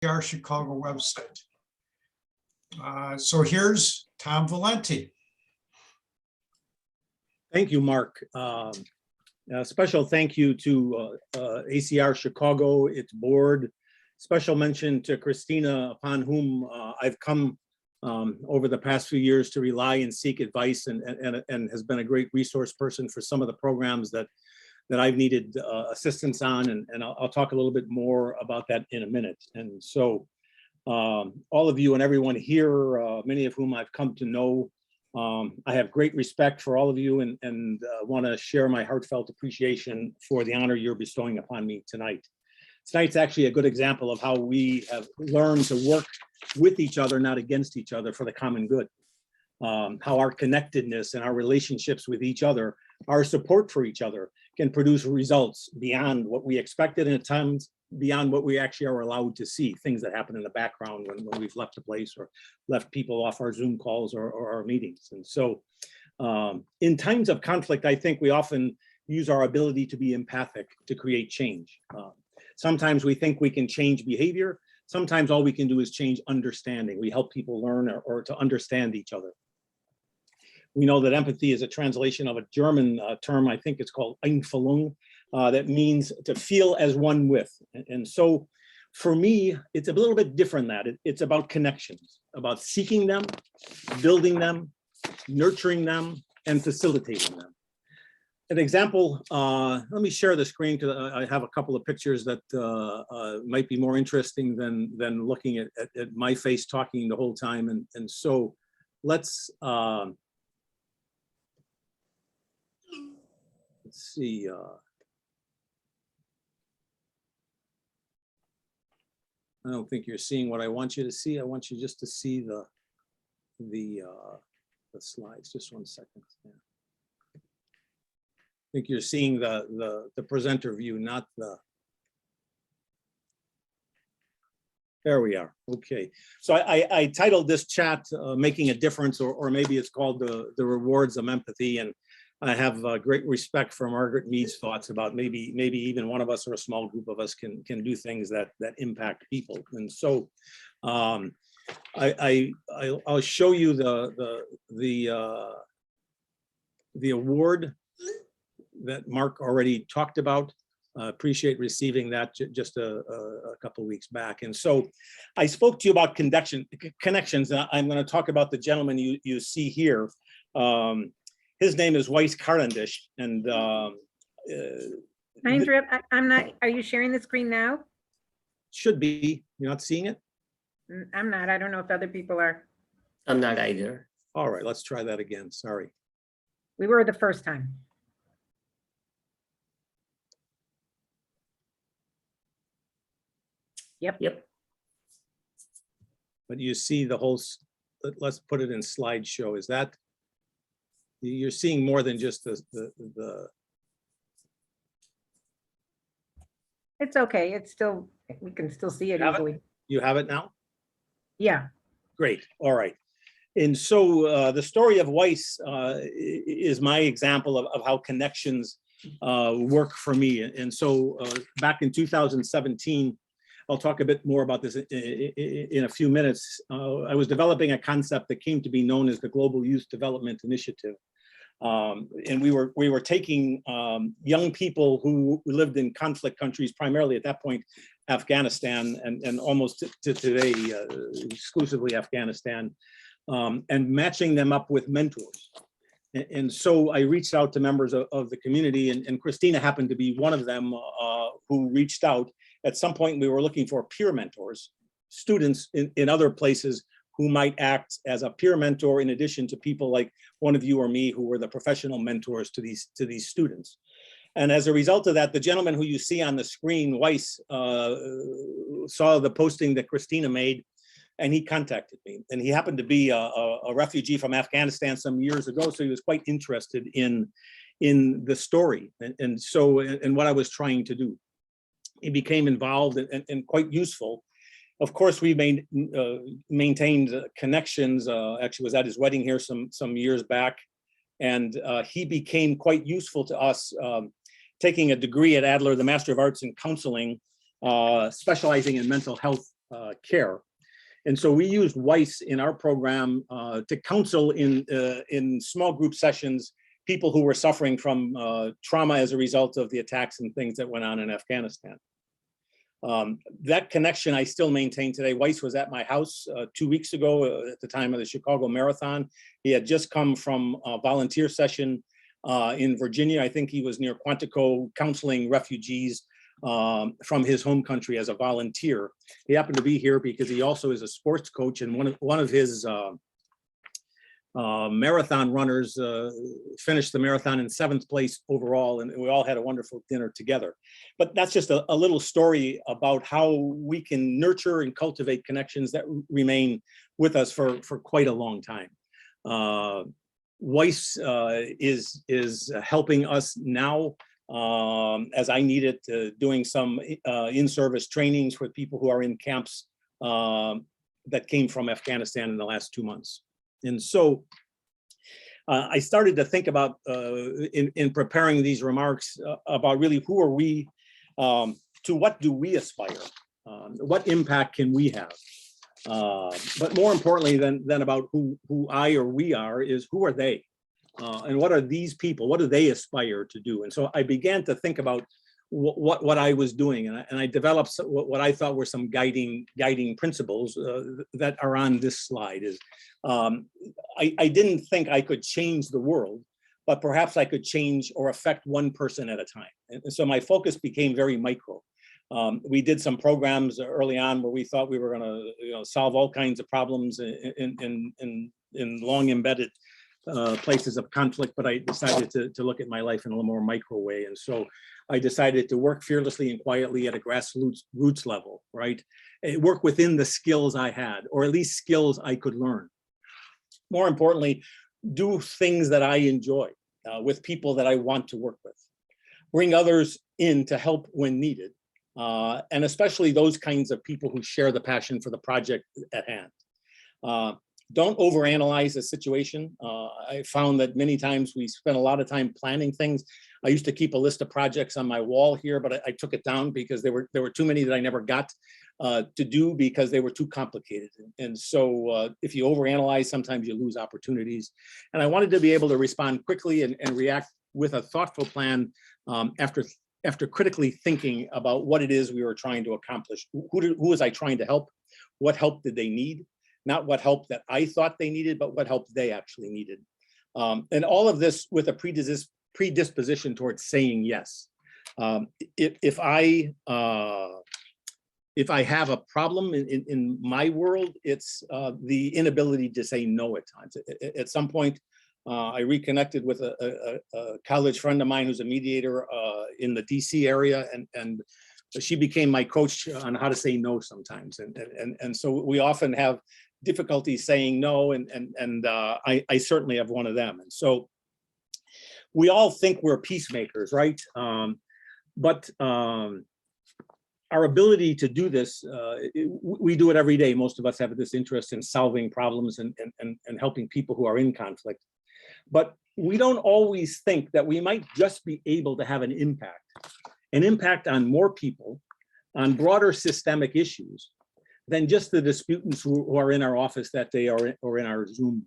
ACR-Chicago website. So here's Tom Valenti. Thank you, Mark. A special thank you to ACR-Chicago, its board. Special mention to Christina, upon whom I've come over the past few years to rely and seek advice, and has been a great resource person for some of the programs that I've needed assistance on, and I'll talk a little bit more about that in a minute. And so all of you and everyone here, many of whom I've come to know, I have great respect for all of you, and want to share my heartfelt appreciation for the honor you're bestowing upon me tonight. Tonight's actually a good example of how we have learned to work with each other, not against each other, for the common good. How our connectedness and our relationships with each other, our support for each other, can produce results beyond what we expected, and at times beyond what we actually are allowed to see, things that happen in the background when we've left a place or left people off our Zoom calls or our meetings. And so in times of conflict, I think we often use our ability to be empathic to create change. Sometimes we think we can change behavior. Sometimes all we can do is change understanding. We help people learn or to understand each other. We know that empathy is a translation of a German term, I think it's called Einfühlung, that means to feel as one with. And so for me, it's a little bit different than that. It's about connections, about seeking them, building them, nurturing them, and facilitating them. An example, let me share the screen because I have a couple of pictures that might be more interesting than looking at my face talking the whole time. And so let's see. I don't think you're seeing what I want you to see. I want you just to see the slides. Just one second. Yeah. I think you're seeing the presenter view, not the. There we are. Okay. So I titled this chat "Making a Difference," or maybe it's called the Rewards of Empathy. And I have great respect for Margaret Mead's thoughts about maybe even one of us or a small group of us can do things that impact people. And so I'll show you the award that Mark already talked about. Appreciate receiving that just a couple of weeks back. And so I spoke to you about connections. I'm going to talk about the gentleman you see here. His name is Weiss Carandish, and Can I interrupt? I'm not. Are you sharing the screen now? Should be. You're not seeing it? I'm not. I don't know if other people are. I'm not either. All right, let's try that again. Sorry. We were the first time. Yep. But you see the whole. Let's put it in slideshow. Is that? You're seeing more than just the. It's okay. It's still, we can still see it easily. You have it now? Yeah. Great. All right. And so the story of Weiss is my example of how connections work for me. And so back in 2017, I'll talk a bit more about this in a few minutes. I was developing a concept that came to be known as the Global Youth Development Initiative. And we were taking young people who lived in conflict countries, primarily at that point, Afghanistan, and almost to today, exclusively Afghanistan, and matching them up with mentors. And so I reached out to members of the community, and Christina happened to be one of them who reached out. At some point, we were looking for peer mentors, students in other places who might act as a peer mentor in addition to people like one of you or me who were the professional mentors to these students. And as a result of that, the gentleman who you see on the screen, Weiss, saw the posting that Christina made, and he contacted me. And he happened to be a refugee from Afghanistan some years ago, so he was quite interested in the story and what I was trying to do. He became involved and quite useful. Of course, we maintained connections. Actually, was at his wedding here some years back, and he became quite useful to us, taking a degree at Adler, the Master of Arts in Counseling, specializing in mental health care. And so we used WISE in our program to counsel in small group sessions people who were suffering from trauma as a result of the attacks and things that went on in Afghanistan. That connection I still maintain today. Weiss was at my house 2 weeks ago at the time of the Chicago Marathon. He had just come from a volunteer session in Virginia. I think he was near Quantico counseling refugees from his home country as a volunteer. He happened to be here because he also is a sports coach, and one of his marathon runners finished the marathon in 7th place overall, and we all had a wonderful dinner together. But that's just a little story about how we can nurture and cultivate connections that remain with us for quite a long time. Weiss is helping us now as I need it, doing some in-service trainings for people who are in camps that came from Afghanistan in the last 2 months. And so I started to think about, in preparing these remarks, about really who are we, to what do we aspire? What impact can we have? But more importantly than about who I or we are is who are they? And what are these people? What do they aspire to do? And so I began to think about what I was doing, and I developed what I thought were some guiding principles that are on this slide. Is I didn't think I could change the world, but perhaps I could change or affect one person at a time. And so my focus became very micro. We did some programs early on where we thought we were going to solve all kinds of problems in long embedded places of conflict, but I decided to look at my life in a little more micro way. And so I decided to work fearlessly and quietly at a grassroots level, right? And work within the skills I had, or at least skills I could learn. More importantly, do things that I enjoy with people that I want to work with. Bring others in to help when needed, and especially those kinds of people who share the passion for the project at hand. Don't overanalyze a situation. I found that many times we spend a lot of time planning things. I used to keep a list of projects on my wall here, but I took it down because there were too many that I never got to do because they were too complicated. And so if you overanalyze, sometimes you lose opportunities. And I wanted to be able to respond quickly and react with a thoughtful plan after critically thinking about what it is we were trying to accomplish. Who was I trying to help? What help did they need? Not what help that I thought they needed, but what help they actually needed. And all of this with a predisposition towards saying yes. If I have a problem in my world, it's the inability to say no at times. At some point, I reconnected with a college friend of mine who's a mediator in the DC area, and she became my coach on how to say no sometimes. And so we often have difficulty saying no, and I certainly have one of them. And so we all think we're peacemakers, right? But our ability to do this, we do it every day. Most of us have this interest in solving problems and helping people who are in conflict. But we don't always think that we might just be able to have an impact on more people, on broader systemic issues, than just the disputants who are in our office that day or in our Zoom,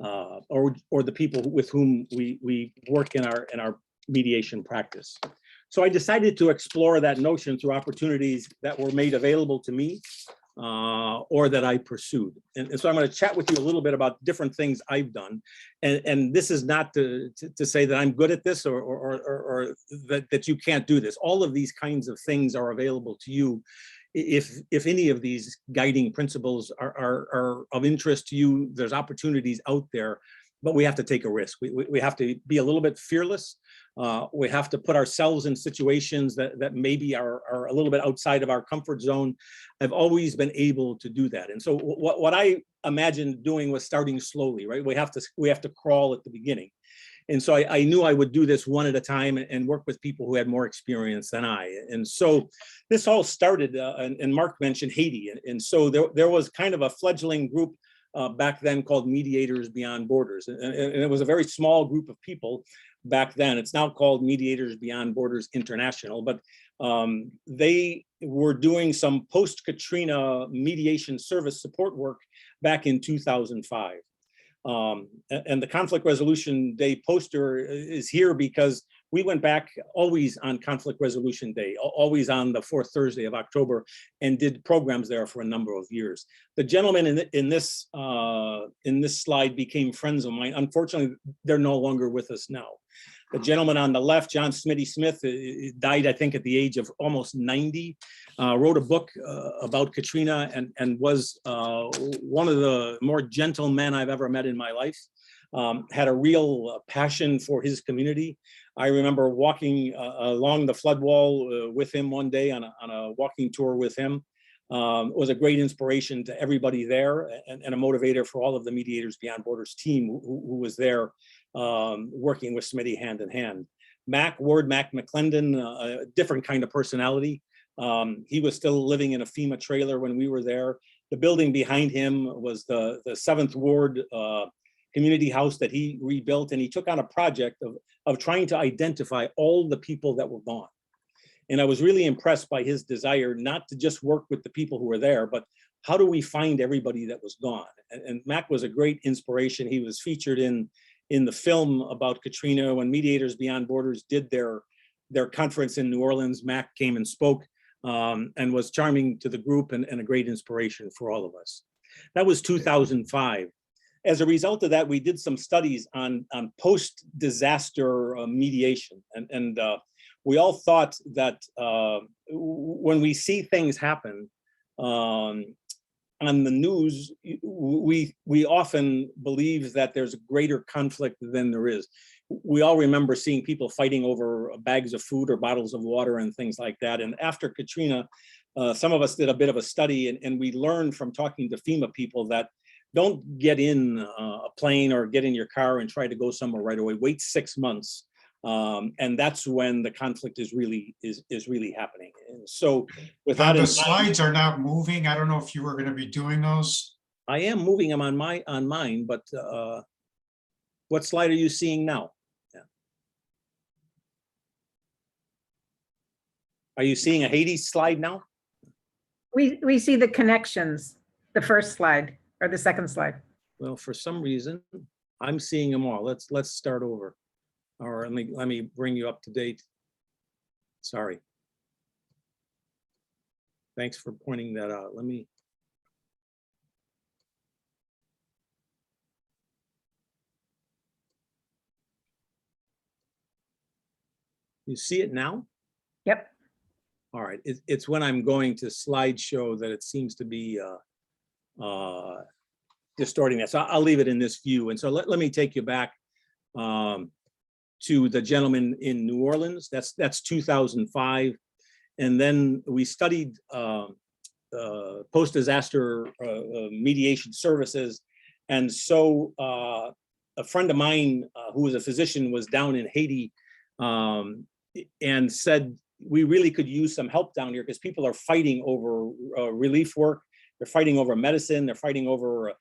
or the people with whom we work in our mediation practice. So I decided to explore that notion through opportunities that were made available to me or that I pursued. And so I'm going to chat with you a little bit about different things I've done. And this is not to say that I'm good at this or that you can't do this. All of these kinds of things are available to you. If any of these guiding principles are of interest to you, there's opportunities out there, but we have to take a risk. We have to be a little bit fearless. We have to put ourselves in situations that maybe are a little bit outside of our comfort zone. I've always been able to do that. And so what I imagined doing was starting slowly, right? We have to crawl at the beginning. And so I knew I would do this one at a time and work with people who had more experience than I. And so this all started, and Mark mentioned Haiti. And so there was kind of a fledgling group back then called Mediators Beyond Borders. And it was a very small group of people back then. It's now called Mediators Beyond Borders International. But they were doing some post-Katrina mediation service support work back in 2005. And the Conflict Resolution Day poster is here because we went back always on Conflict Resolution Day, always on the fourth Thursday of October, and did programs there for a number of years. The gentlemen in this slide became friends of mine. Unfortunately, they're no longer with us now. The gentleman on the left, John Smitty Smith, died, I think, at the age of almost 90, wrote a book about Katrina and was one of the more gentle men I've ever met in my life. Had a real passion for his community. I remember walking along the flood wall with him one day on a walking tour with him. It was a great inspiration to everybody there and a motivator for all of the Mediators Beyond Borders team who was there working with Smitty hand in hand. Mac McClendon, a different kind of personality. He was still living in a FEMA trailer when we were there. The building behind him was the 7th Ward community house that he rebuilt, and he took on a project of trying to identify all the people that were gone. And I was really impressed by his desire not to just work with the people who were there, but how do we find everybody that was gone? And Mac was a great inspiration. He was featured in the film about Katrina. When Mediators Beyond Borders did their conference in New Orleans, Mac came and spoke and was charming to the group and a great inspiration for all of us. That was 2005. As a result of that, we did some studies on post-disaster mediation. And we all thought that when we see things happen on the news, we often believe that there's a greater conflict than there is. We all remember seeing people fighting over bags of food or bottles of water and things like that. And after Katrina, some of us did a bit of a study, and we learned from talking to FEMA people that don't get in a plane or get in your car and try to go somewhere right away. Wait 6 months, and that's when the conflict is really happening. And so, with that, the slides are not moving. I don't know if you were going to be doing those. I am moving them on mine, but what slide are you seeing now? Yeah. Are you seeing a Haiti slide now? We see the connections, the first slide or the second slide. Well, for some reason, I'm seeing them all. Let's start over. Or let me bring you up to date. Sorry. Thanks for pointing that out. Let me. You see it now? Yep. All right. It's when I'm going to slideshow that it seems to be distorting that. So I'll leave it in this view. And so let me take you back to the gentleman in New Orleans. That's 2005. And then we studied post-disaster mediation services. And so a friend of mine who was a physician was down in Haiti and said, we really could use some help down here because people are fighting over relief work. They're fighting over medicine. They're fighting over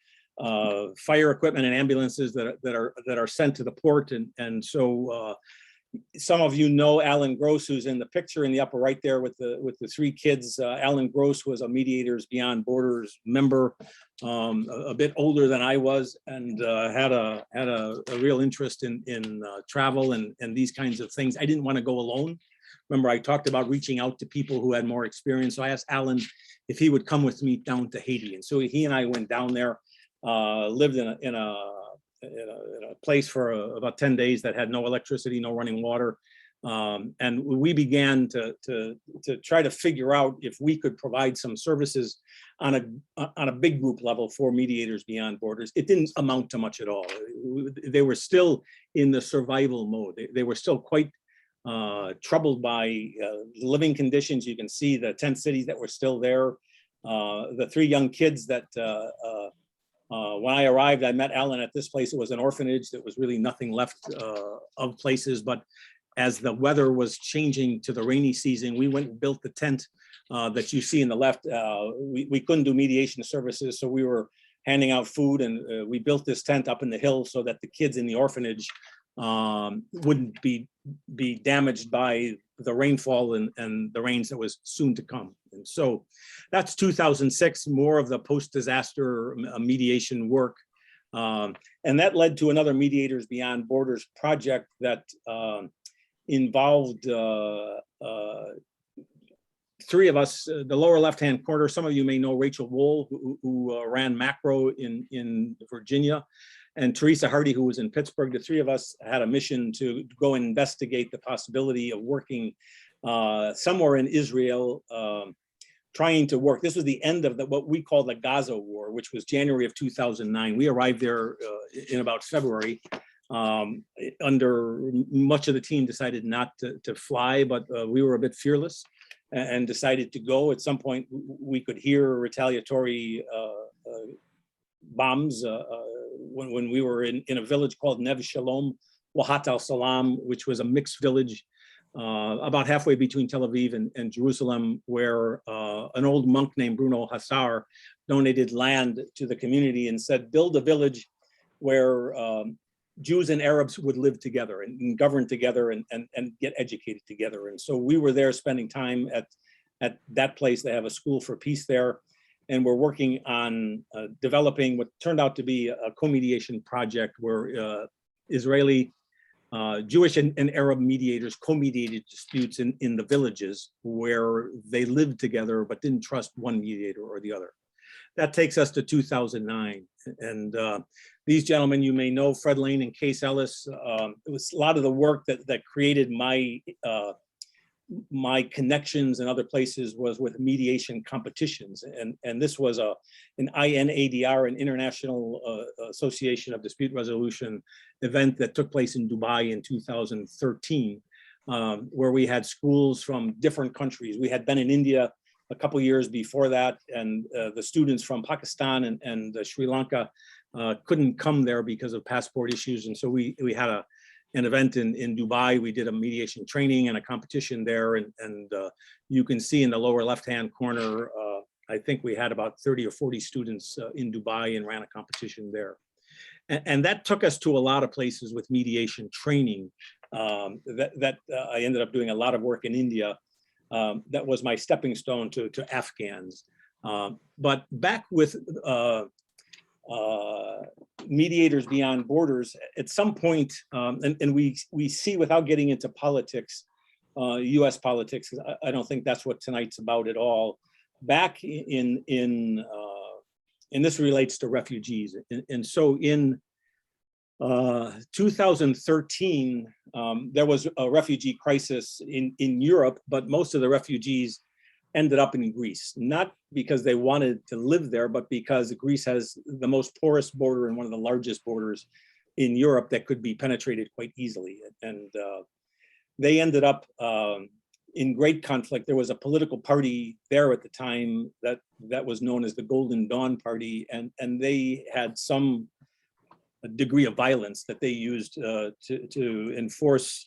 fire equipment and ambulances that are sent to the port. And so some of you know Alan Gross, who's in the picture in the upper right there with the 3 kids. Alan Gross was a Mediators Beyond Borders member, a bit older than I was, and had a real interest in travel and these kinds of things. I didn't want to go alone. Remember, I talked about reaching out to people who had more experience. So I asked Alan if he would come with me down to Haiti. And so he and I went down there, lived in a place for about 10 days that had no electricity, no running water. And we began to try to figure out if we could provide some services on a big group level for Mediators Beyond Borders. It didn't amount to much at all. They were still in the survival mode. They were still quite troubled by living conditions. You can see the tent cities that were still there. The 3 young kids that when I arrived, I met Alan at this place. It was an orphanage. There was really nothing left of places. But as the weather was changing to the rainy season, we went and built the tent that you see in the left. We couldn't do mediation services, so we were handing out food, and we built this tent up in the hill so that the kids in the orphanage wouldn't be damaged by the rainfall and the rains that was soon to come. And so that's 2006, more of the post-disaster mediation work. And that led to another Mediators Beyond Borders project that involved three of us, the lower left-hand corner. Some of you may know Rachel Wohl, who ran Macro in Virginia, and Teresa Hardy, who was in Pittsburgh. The three of us had a mission to go and investigate the possibility of working somewhere in Israel, trying to work. This was the end of what we call the Gaza War, which was January of 2009. We arrived there in about February. Under much of the team decided not to fly, but we were a bit fearless and decided to go. At some point, we could hear retaliatory bombs when we were in a village called Neve Shalom, Wahat al-Salam, which was a mixed village about halfway between Tel Aviv and Jerusalem, where an old monk named Bruno Hassar donated land to the community and said, build a village where Jews and Arabs would live together and govern together and get educated together. And so we were there spending time at that place. They have a school for peace there. And we're working on developing what turned out to be a co-mediation project where Israeli Jewish and Arab mediators co-mediated disputes in the villages where they lived together but didn't trust one mediator or the other. That takes us to 2009. And these gentlemen, you may know, Fred Lane and Case Ellis. It was a lot of the work that created my connections in other places was with mediation competitions. And this was an INADR, an International Association of Dispute Resolution event that took place in Dubai in 2013, where we had schools from different countries. We had been in India a couple years before that, and the students from Pakistan and Sri Lanka couldn't come there because of passport issues. And so we had an event in Dubai. We did a mediation training and a competition there. And you can see in the lower left-hand corner, I think we had about 30 or 40 students in Dubai and ran a competition there. And that took us to a lot of places with mediation training. I ended up doing a lot of work in India. That was my stepping stone to Afghans. But back with Mediators Beyond Borders, at some point, and we see, without getting into politics, US politics, I don't think that's what tonight's about at all. Back in this relates to refugees. And so in 2013, there was a refugee crisis in Europe, but most of the refugees ended up in Greece, not because they wanted to live there, but because Greece has the most porous border and one of the largest borders in Europe that could be penetrated quite easily. And they ended up in great conflict. There was a political party there at the time that was known as the Golden Dawn Party, and they had some degree of violence that they used to enforce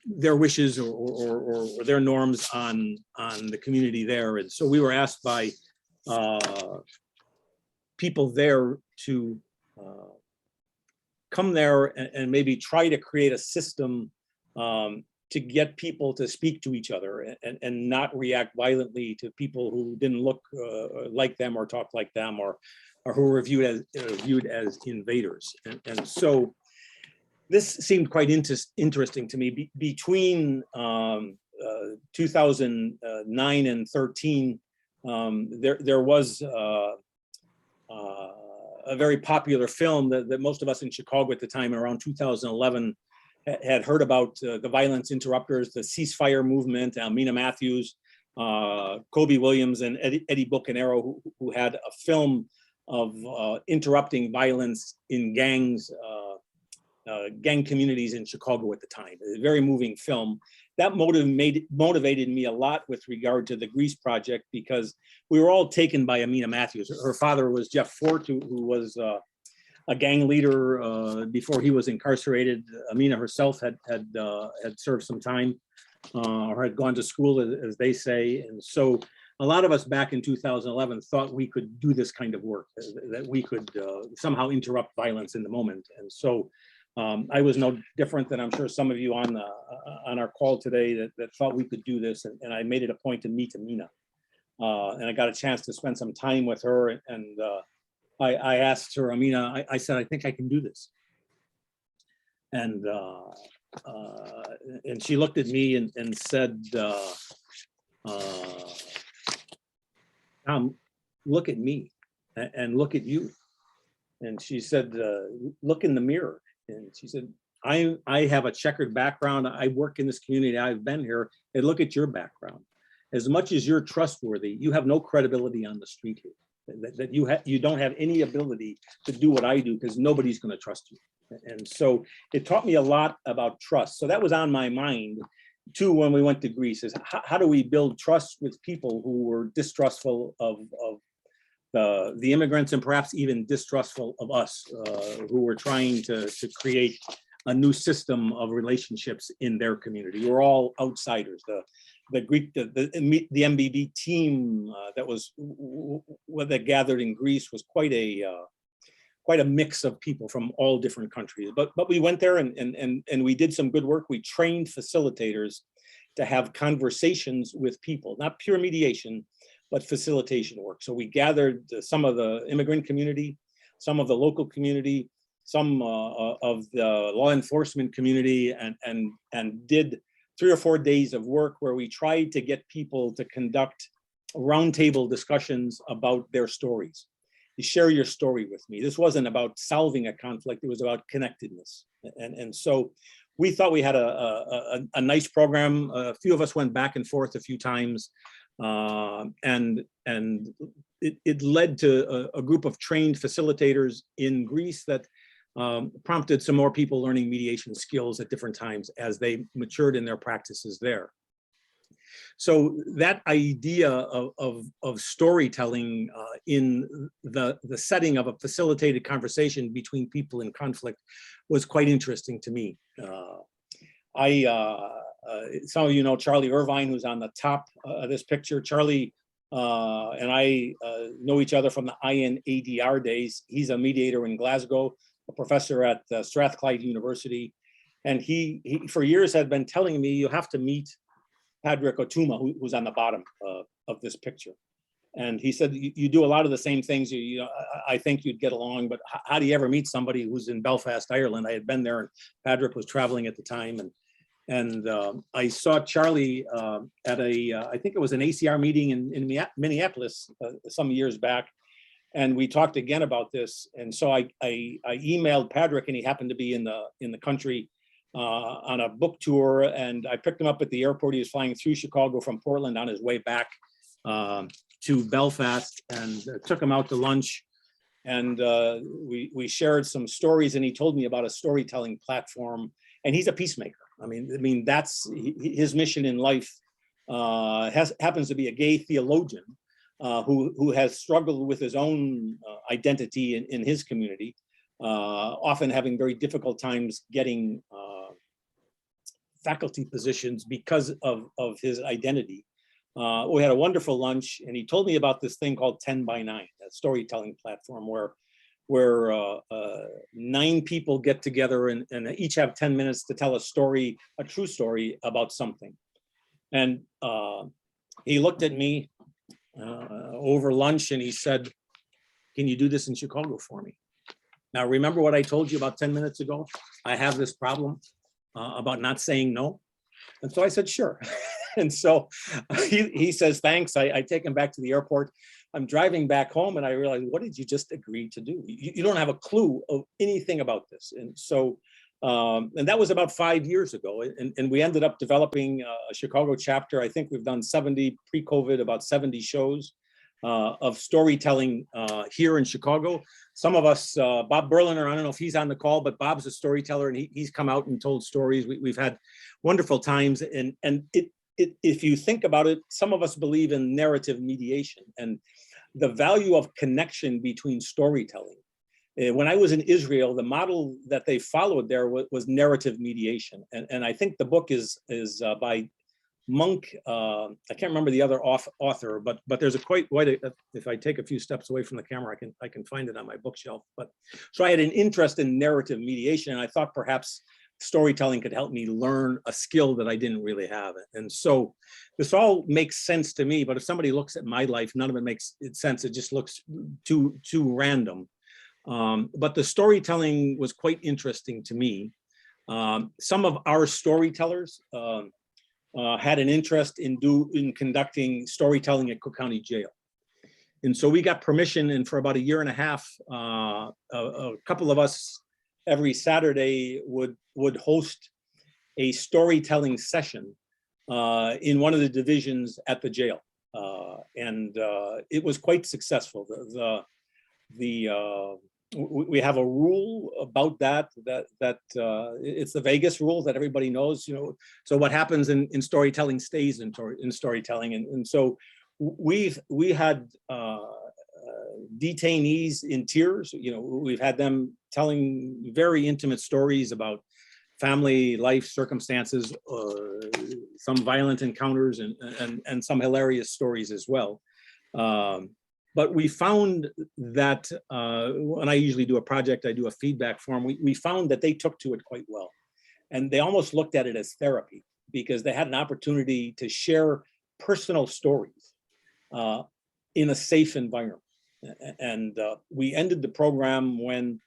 their wishes or their norms on the community there. And so we were asked by people there to come there and maybe try to create a system to get people to speak to each other and not react violently to people who didn't look like them or talk like them or who were viewed as invaders. And so this seemed quite interesting to me. Between 2009 and 13, there was a very popular film that most of us in Chicago at the time, around 2011, had heard about, the violence interrupters, the ceasefire movement, Mina Matthews, Kobe Williams, and Eddie Bucanero, who had a film of interrupting violence in gangs, gang communities in Chicago at the time. A very moving film. That motivated me a lot with regard to the Greece project, because we were all taken by Amina Matthews. Her father was Jeff Fort, who was a gang leader before he was incarcerated. Amina herself had served some time or had gone to school, as they say. And so a lot of us back in 2011 thought we could do this kind of work, that we could somehow interrupt violence in the moment. And so I was no different than I'm sure some of you on our call today that thought we could do this, and I made it a point to meet Amina, and I got a chance to spend some time with her, and I asked her, Amina, I said, I think I can do this, and she looked at me and said, Tom, look at me and look at you. And she said, look in the mirror. And she said, I have a checkered background. I work in this community. I've been here. And look at your background. As much as you're trustworthy, you have no credibility on the street here. That you don't have any ability to do what I do because nobody's going to trust you. And so it taught me a lot about trust. So that was on my mind too when we went to Greece, is how do we build trust with people who were distrustful of the immigrants, and perhaps even distrustful of us, who were trying to create a new system of relationships in their community. We're all outsiders. The Greek, the MBB team that gathered in Greece was quite a mix of people from all different countries. But we went there and we did some good work. We trained facilitators to have conversations with people, not pure mediation, but facilitation work. So we gathered some of the immigrant community, some of the local community, some of the law enforcement community, and did 3 or 4 days of work where we tried to get people to conduct roundtable discussions about their stories. You share your story with me. This wasn't about solving a conflict, it was about connectedness. And so we thought we had a nice program. A few of us went back and forth a few times. And it led to a group of trained facilitators in Greece that prompted some more people learning mediation skills at different times as they matured in their practices there. So that idea of storytelling in the setting of a facilitated conversation between people in conflict was quite interesting to me. Some of you know Charlie Irvine, who's on the top of this picture. Charlie and I know each other from the INADR days. He's a mediator in Glasgow, a professor at Strathclyde University. And he for years had been telling me, you have to meet Padraig Otuma, who's on the bottom of this picture. And he said, you do a lot of the same things. I think you'd get along, but how do you ever meet somebody who's in Belfast, Ireland? I had been there, and Padraig was traveling at the time. And I saw Charlie at I think it was an ACR meeting in Minneapolis some years back. And we talked again about this. And so I emailed Padraig, and he happened to be in the country on a book tour. And I picked him up at the airport. He was flying through Chicago from Portland on his way back to Belfast, and took him out to lunch. And we shared some stories, and he told me about a storytelling platform. And he's a peacemaker. I mean, that's his mission in life. Happens to be a gay theologian who has struggled with his own identity in his community, often having very difficult times getting faculty positions because of his identity. We had a wonderful lunch, and he told me about this thing called 10 by 9, a storytelling platform where 9 people get together and each have 10 minutes to tell a story, a true story about something. And he looked at me over lunch, and he said, can you do this in Chicago for me? Now, remember what I told you about 10 minutes ago? I have this problem about not saying no. And so I said, sure. And so he says, thanks. I take him back to the airport. I'm driving back home, and I realized, what did you just agree to do? You don't have a clue of anything about this. And so, and that was about 5 years ago. And we ended up developing a Chicago chapter. I think we've done 70 pre-COVID, about 70 shows of storytelling here in Chicago. Some of us, Bob Berliner, I don't know if he's on the call, but Bob's a storyteller, and he's come out and told stories. We've had wonderful times. And if you think about it, some of us believe in narrative mediation and the value of connection between storytelling. When I was in Israel, the model that they followed there was narrative mediation. And I think the book is by monk, I can't remember the other author, but there's if I take a few steps away from the camera, I can find it on my bookshelf. But so I had an interest in narrative mediation, and I thought perhaps storytelling could help me learn a skill that I didn't really have. And so this all makes sense to me, but if somebody looks at my life, none of it makes sense. It just looks too random. But the storytelling was quite interesting to me. Some of our storytellers had an interest in conducting storytelling at Cook County Jail. And so we got permission, and for about a year and a half, a couple of us every Saturday would host a storytelling session in one of the divisions at the jail. And it was quite successful. We have a rule about that it's the Vegas rule that everybody knows, so what happens in storytelling stays in storytelling. And so we had detainees in tears. We've had them telling very intimate stories about family life circumstances, some violent encounters, and some hilarious stories as well. But we found that when I usually do a project, I do a feedback form. We found that they took to it quite well. And they almost looked at it as therapy, because they had an opportunity to share personal stories in a safe environment. And we ended the program when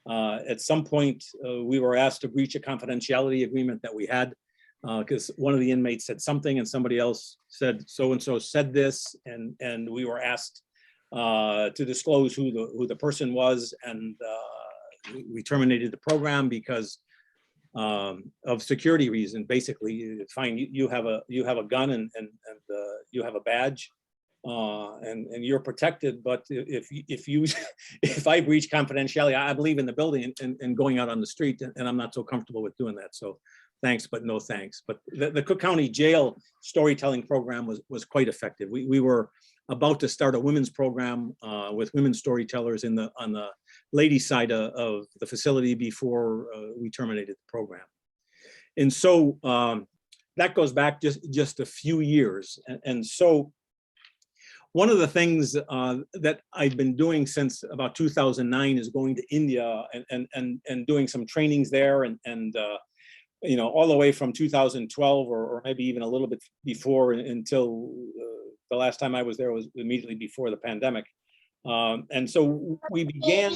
at some point we were asked to breach a confidentiality agreement that we had, because one of the inmates said something and somebody else said so-and-so said this, and we were asked to disclose who the person was, and we terminated the program because of security reason. Basically, fine, you have a gun and you have a badge, and you're protected, but if I breach confidentiality, I believe in the building and going out on the street, and I'm not so comfortable with doing that. So thanks, but no thanks. But the Cook County Jail storytelling program was quite effective. We were about to start a women's program with women storytellers on the ladies' side of the facility before we terminated the program. And so that goes back just a few years. And so one of the things that I've been doing since about 2009 is going to India and doing some trainings there, and all the way from 2012 or maybe even a little bit before, until the last time I was there was immediately before the pandemic. And so we began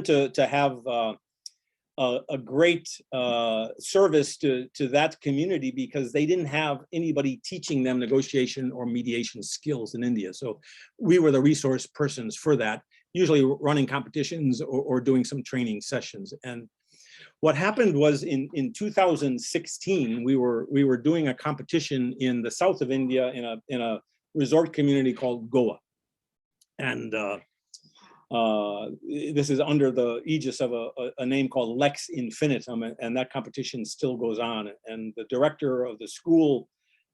to have a great service to that community, because they didn't have anybody teaching them negotiation or mediation skills in India. So we were the resource persons for that, usually running competitions or doing some training sessions. And what happened was in 2016, we were doing a competition in the south of India in a resort community called Goa. And this is under the aegis of a name called Lex Infinitum, and that competition still goes on. And the director of the school,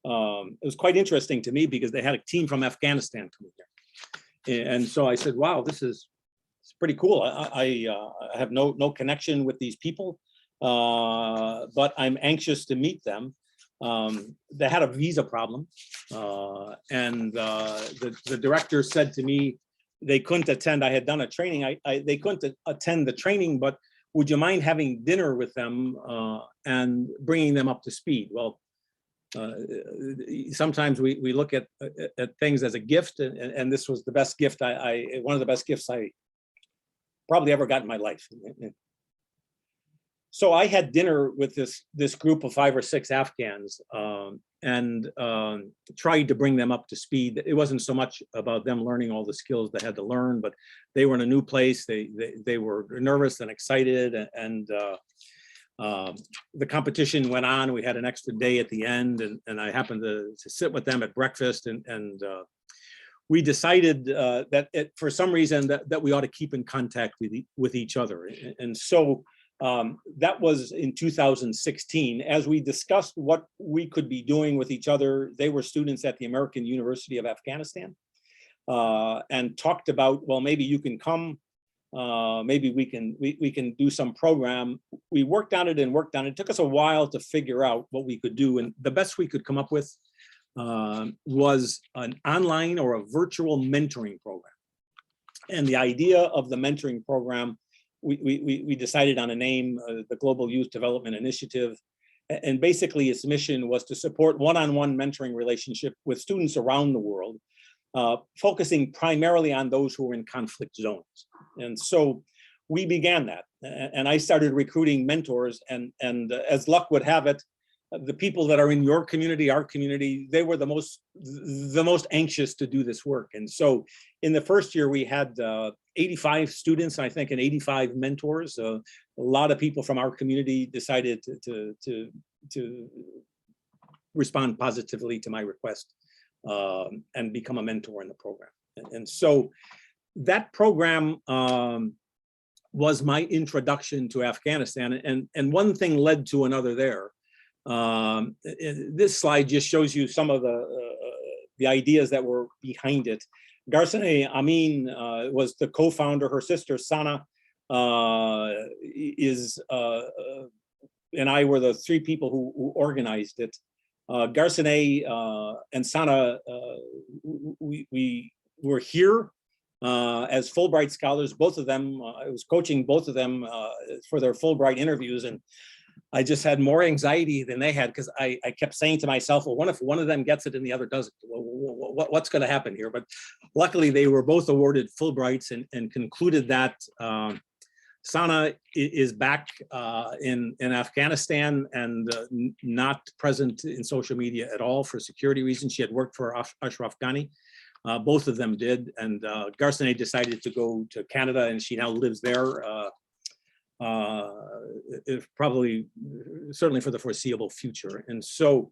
it was quite interesting to me, because they had a team from Afghanistan coming here. And so I said, wow, it's pretty cool. I have no connection with these people, but I'm anxious to meet them. They had a visa problem, and the director said to me, they couldn't attend. I had done a training. They couldn't attend the training, but would you mind having dinner with them and bringing them up to speed? Well, sometimes we look at things as a gift, and this was the best gift one of the best gifts I probably ever got in my life. So I had dinner with this group of 5 or 6 Afghans, and tried to bring them up to speed. It wasn't so much about them learning all the skills they had to learn, but they were in a new place. They were nervous and excited, and the competition went on. We had an extra day at the end, and I happened to sit with them at breakfast, and we decided that for some reason that we ought to keep in contact with each other. And so that was in 2016. As we discussed what we could be doing with each other, they were students at the American University of Afghanistan, and talked about, well, maybe you can come maybe we can do some program. We worked on it and worked on it. It took us a while to figure out what we could do, and the best we could come up with was an online or a virtual mentoring program. And the idea of the mentoring program, we decided on a name, the Global Youth Development Initiative. And basically its mission was to support one-on-one mentoring relationship with students around the world, focusing primarily on those who were in conflict zones. And so we began that, and I started recruiting mentors, and as luck would have it, the people that are in your community, our community, they were the most anxious to do this work. And so in the first year, we had 85 students, I think, and 85 mentors. A lot of people from our community decided to respond positively to my request and become a mentor in the program. And so that program was my introduction to Afghanistan, and one thing led to another there. This slide just shows you some of the ideas that were behind it. Garsane Amin was the co-founder. Her sister Sana and I were the three people who organized it. Garsane and Sana, we were here as Fulbright scholars. Both of them, I was coaching both of them for their Fulbright interviews, and I just had more anxiety than they had, because I kept saying to myself, well, what if one of them gets it and the other doesn't? What's going to happen here? But luckily, they were both awarded Fulbrights and concluded that Sana is back in Afghanistan and not present in social media at all for security reasons. She had worked for Ashraf Ghani. Both of them did. And Garsane decided to go to Canada, and she now lives there. Probably, certainly for the foreseeable future. And so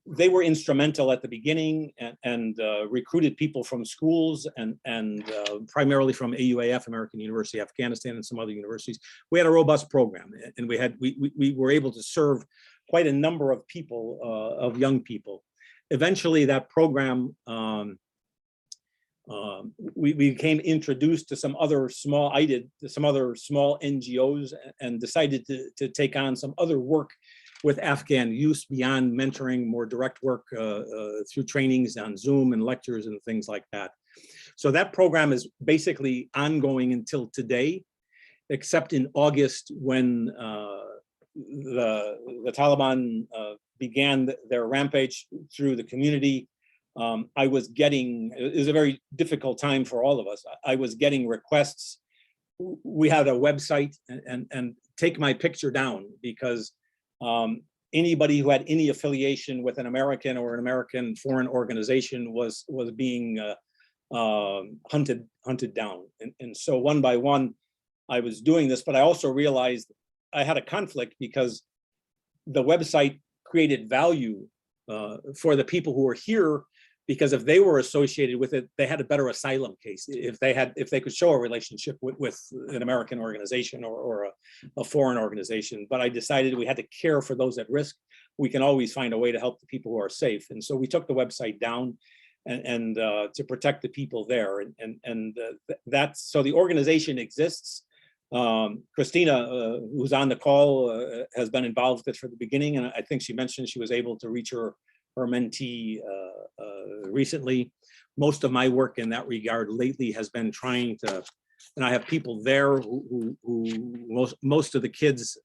they were instrumental at the beginning and recruited people from schools and primarily from AUAF, American University of Afghanistan, and some other universities. We had a robust program, and we were able to serve quite a number of people, of young people. Eventually that program, we became introduced to some other small NGOs, and decided to take on some other work with Afghan youth beyond mentoring, more direct work through trainings on Zoom and lectures and things like that. So that program is basically ongoing until today, except in August when the Taliban began their rampage through the community. I was getting, it was a very difficult time for all of us. I was getting requests. We had a website, and take my picture down, because anybody who had any affiliation with an American or an American foreign organization was being hunted down. And so one by one, I was doing this, but I also realized I had a conflict, because the website created value for the people who were here, because if they were associated with it, they had a better asylum case if they could show a relationship with an American organization or a foreign organization. But I decided we had to care for those at risk. We can always find a way to help the people who are safe. And so we took the website down and to protect the people there. And that's, so the organization exists. Christina, who's on the call, has been involved with it from the beginning. And I think she mentioned she was able to reach her mentee recently. Most of my work in that regard lately has been trying to, and I have people there who most of the kids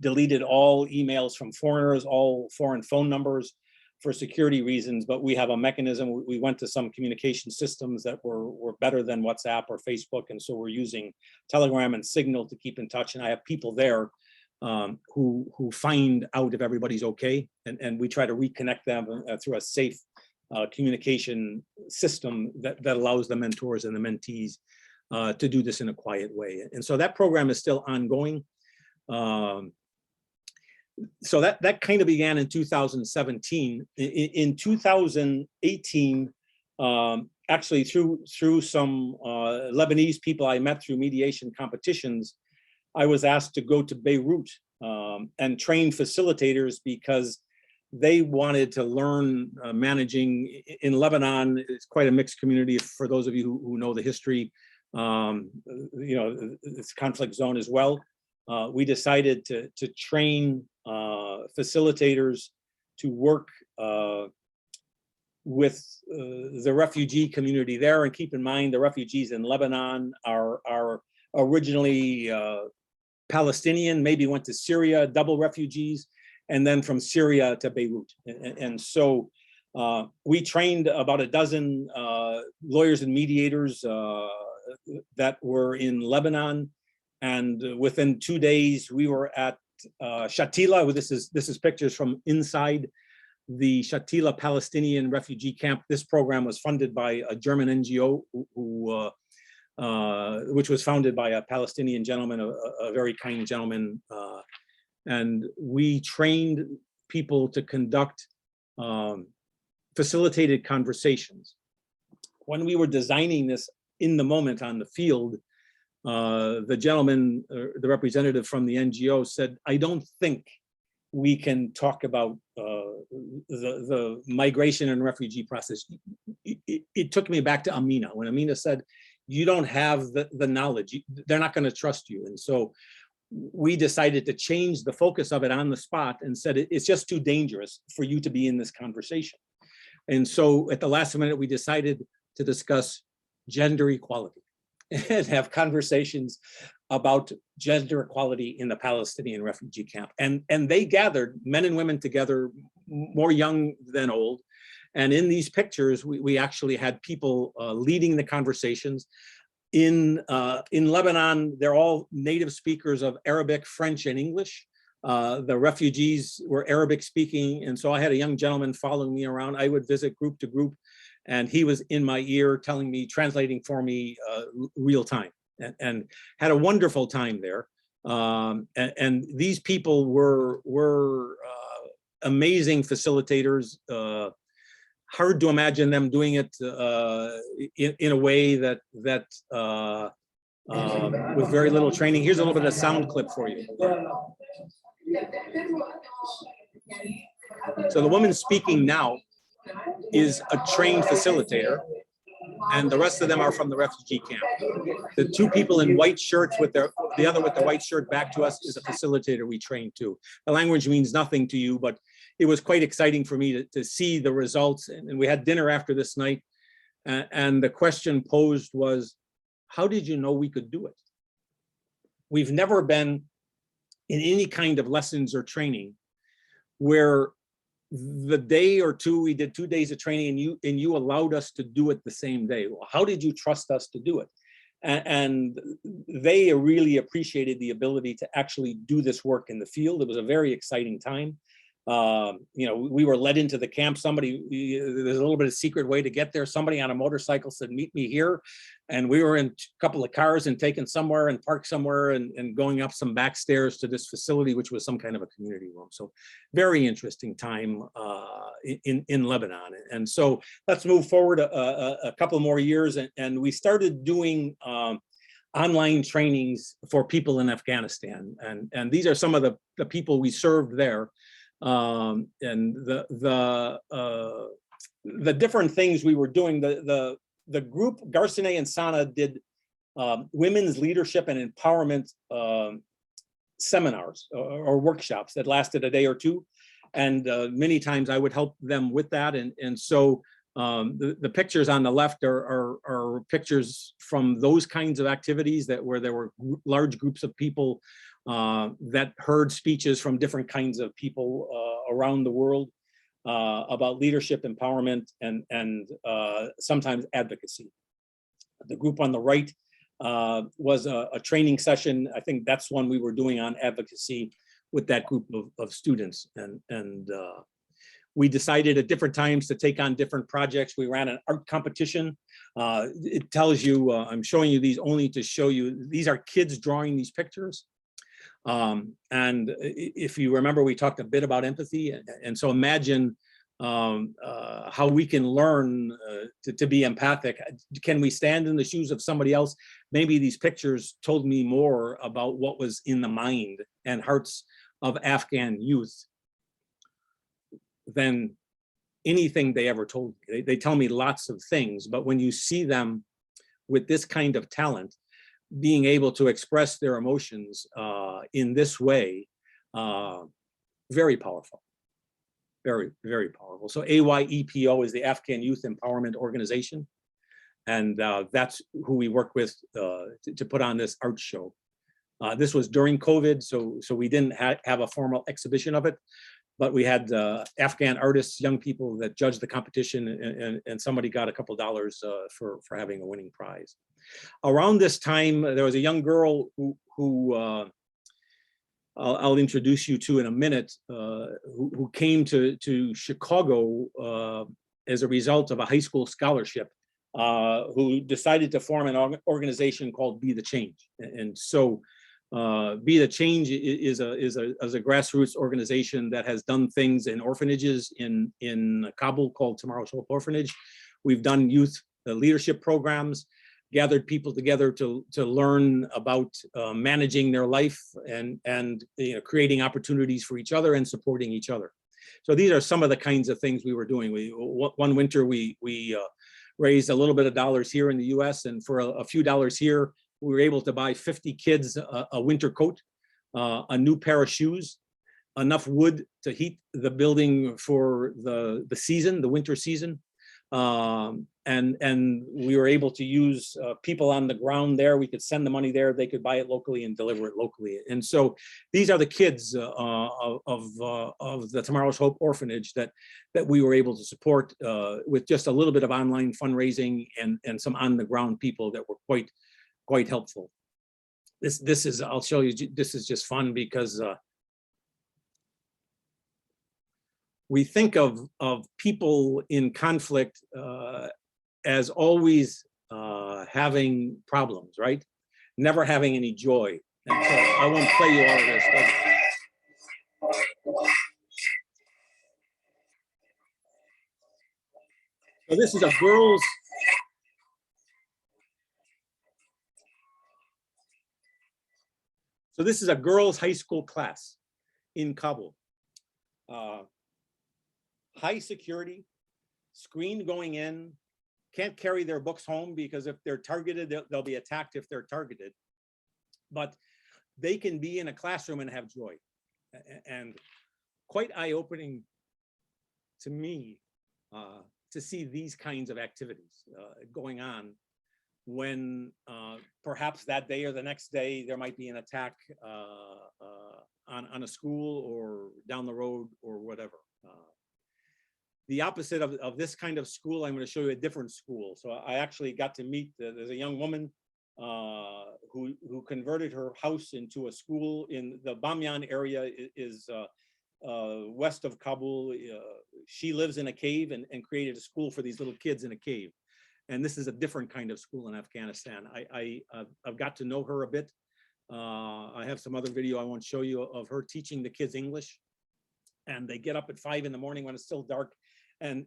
deleted all emails from foreigners, all foreign phone numbers for security reasons, but we have a mechanism. We went to some communication systems that were better than WhatsApp or Facebook, and so we're using Telegram and Signal to keep in touch, and I have people there who find out if everybody's okay, and we try to reconnect them through a safe communication system that allows the mentors and the mentees to do this in a quiet way. And so that program is still ongoing. So that kind of began in 2017. In 2018, actually through some Lebanese people I met through mediation competitions, I was asked to go to Beirut and train facilitators, because they wanted to learn managing in Lebanon. It's quite a mixed community. For those of you who know the history, this conflict zone as well. We decided to train facilitators to work with the refugee community there. And keep in mind, the refugees in Lebanon are originally Palestinian, maybe went to Syria, double refugees, and then from Syria to Beirut. And so we trained about a dozen lawyers and mediators that were in Lebanon. And within 2 days, we were at Shatila. This is pictures from inside the Shatila Palestinian refugee camp. This program was funded by a German NGO which was founded by a Palestinian gentleman, a very kind gentleman. And we trained people to conduct facilitated conversations. When we were designing this in the moment on the field, the gentleman, the representative from the NGO said, I don't think we can talk about the migration and refugee process. It took me back to Amina, when Amina said, you don't have the knowledge, they're not going to trust you. And so we decided to change the focus of it on the spot and said, it's just too dangerous for you to be in this conversation. And so at the last minute, we decided to discuss gender equality and have conversations about gender equality in the Palestinian refugee camp. And they gathered men and women together, more young than old. And in these pictures, we actually had people leading the conversations. In Lebanon, they're all native speakers of Arabic, French, and English. The refugees were Arabic speaking. And so I had a young gentleman following me around. I would visit group to group, and he was in my ear telling me, translating for me real time, and had a wonderful time there. And these people were amazing facilitators. Hard to imagine them doing it in a way that with very little training. Here's a little bit of sound clip for you. So the woman speaking now is a trained facilitator, and the rest of them are from the refugee camp. The two people in white shirts with the other with the white shirt back to us is a facilitator we trained too. The language means nothing to you, but it was quite exciting for me to see the results. And we had dinner after this night, and the question posed was, how did you know we could do it? We've never been in any kind of lessons or training where the day or two, we did 2 days of training and you allowed us to do it the same day. Well, how did you trust us to do it? And they really appreciated the ability to actually do this work in the field. It was a very exciting time. We were led into the camp. There's a little bit of secret way to get there. Somebody on a motorcycle said, meet me here. And we were in a couple of cars and taken somewhere and parked somewhere and going up some back stairs to this facility, which was some kind of a community room. So very interesting time in Lebanon. And so let's move forward a couple more years. And we started doing online trainings for people in Afghanistan. And these are some of the people we served there. And the different things we were doing, the group, Garcinet and Sana, did women's leadership and empowerment seminars or workshops that lasted a day or two. And many times I would help them with that. And so the pictures on the left are pictures from those kinds of activities where there were large groups of people that heard speeches from different kinds of people around the world about leadership, empowerment, and sometimes advocacy. The group on the right was a training session. I think that's one we were doing on advocacy with that group of students. And we decided at different times to take on different projects. We ran an art competition. It tells you, I'm showing you these only to show you, these are kids drawing these pictures. And if you remember, we talked a bit about empathy. And so imagine how we can learn to be empathic. Can we stand in the shoes of somebody else? Maybe these pictures told me more about what was in the mind and hearts of Afghan youth than anything they ever told me. They tell me lots of things, but when you see them with this kind of talent, being able to express their emotions in this way, very powerful, very, very powerful. So AYEPO is the Afghan Youth Empowerment Organization. And that's who we work with to put on this art show. This was during COVID, so we didn't have a formal exhibition of it, but we had Afghan artists, young people that judged the competition, and somebody got a couple dollars for having a winning prize. Around this time, there was a young girl who I'll introduce you to in a minute, who came to Chicago as a result of a high school scholarship, who decided to form an organization called Be the Change. And so Be the Change is a grassroots organization that has done things in orphanages in Kabul called Tomorrow's Hope Orphanage. We've done youth leadership programs, gathered people together to learn about managing their life and creating opportunities for each other and supporting each other. So these are some of the kinds of things we were doing. One winter we raised a little bit of dollars here in the US, and for a few dollars here, we were able to buy 50 kids a winter coat, a new pair of shoes, enough wood to heat the building for the season, the winter season. And we were able to use people on the ground there. We could send the money there. They could buy it locally and deliver it locally. And so these are the kids of the Tomorrow's Hope Orphanage that we were able to support with just a little bit of online fundraising and some on the ground people that were quite helpful. This is, I'll show you, this is just fun because we think of people in conflict as always having problems, right? Never having any joy. And so I won't play you all of this, but so this is a girls' high school class in Kabul. High security, screen going in, can't carry their books home because if they're targeted, they'll be attacked if they're targeted. But they can be in a classroom and have joy. And quite eye-opening to me to see these kinds of activities going on when perhaps that day or the next day there might be an attack on a school or down the road or whatever. The opposite of this kind of school, I'm going to show you a different school. So I actually got to meet, there's a young woman who converted her house into a school in the Bamyan area is west of Kabul. She lives in a cave and created a school for these little kids in a cave. And this is a different kind of school in Afghanistan. I've got to know her a bit. I have some other video I won't show you of her teaching the kids English. And they get up at 5 in the morning when it's still dark and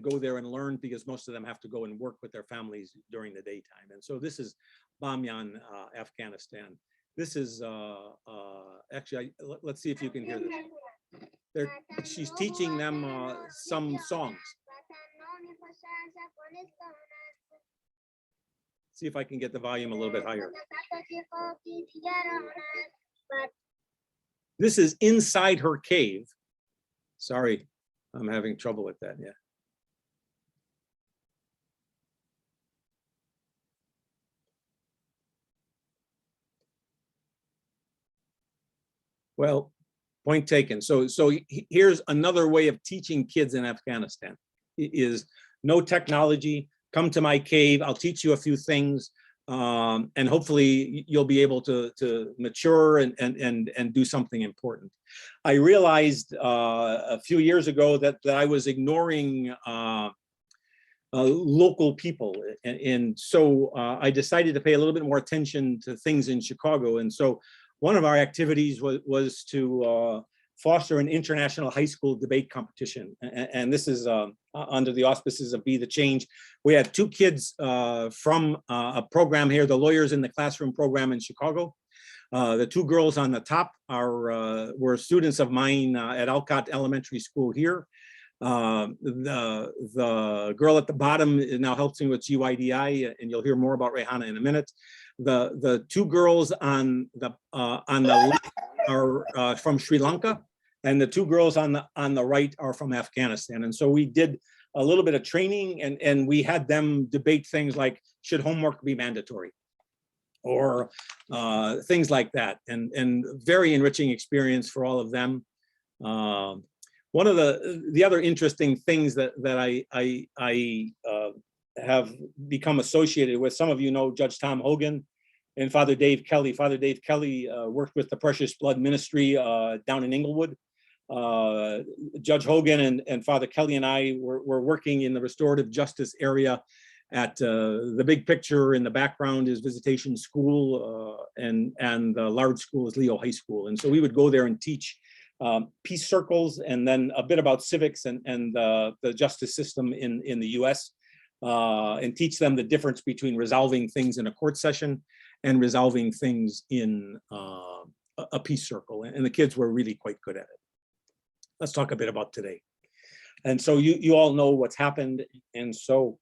go there and learn because most of them have to go and work with their families during the daytime. And so this is Bamyan, Afghanistan. This is actually, let's see if you can hear this. She's teaching them some songs. See if I can get the volume a little bit higher. This is inside her cave. Sorry, I'm having trouble with that, yeah. Well, point taken. So here's another way of teaching kids in Afghanistan is no technology, come to my cave, I'll teach you a few things, and hopefully you'll be able to mature and do something important. I realized a few years ago that I was ignoring local people. And so I decided to pay a little bit more attention to things in Chicago. And so one of our activities was to foster an international high school debate competition. And this is under the auspices of Be the Change. We had 2 kids from a program here, the Lawyers in the Classroom program in Chicago. The 2 girls on the top were students of mine at Alcott Elementary School here. The girl at the bottom now helps me with GYDI, and you'll hear more about Rehana in a minute. The two girls on the left are from Sri Lanka, and the two girls on the right are from Afghanistan. And so we did a little bit of training, and we had them debate things like, should homework be mandatory, or things like that, and very enriching experience for all of them. One of the other interesting things that I have become associated with, some of you know Judge Tom Hogan and Father Dave Kelly. Father Dave Kelly worked with the Precious Blood Ministry down in Inglewood. Judge Hogan and Father Kelly and I were working in the restorative justice area at the big picture in the background is Visitation School, and the large school is Leo High School. And so we would go there and teach peace circles, and then a bit about civics and the justice system in the US, and teach them the difference between resolving things in a court session and resolving things in a peace circle. And the kids were really quite good at it. Let's talk a bit about today. And so you all know what's happened. And so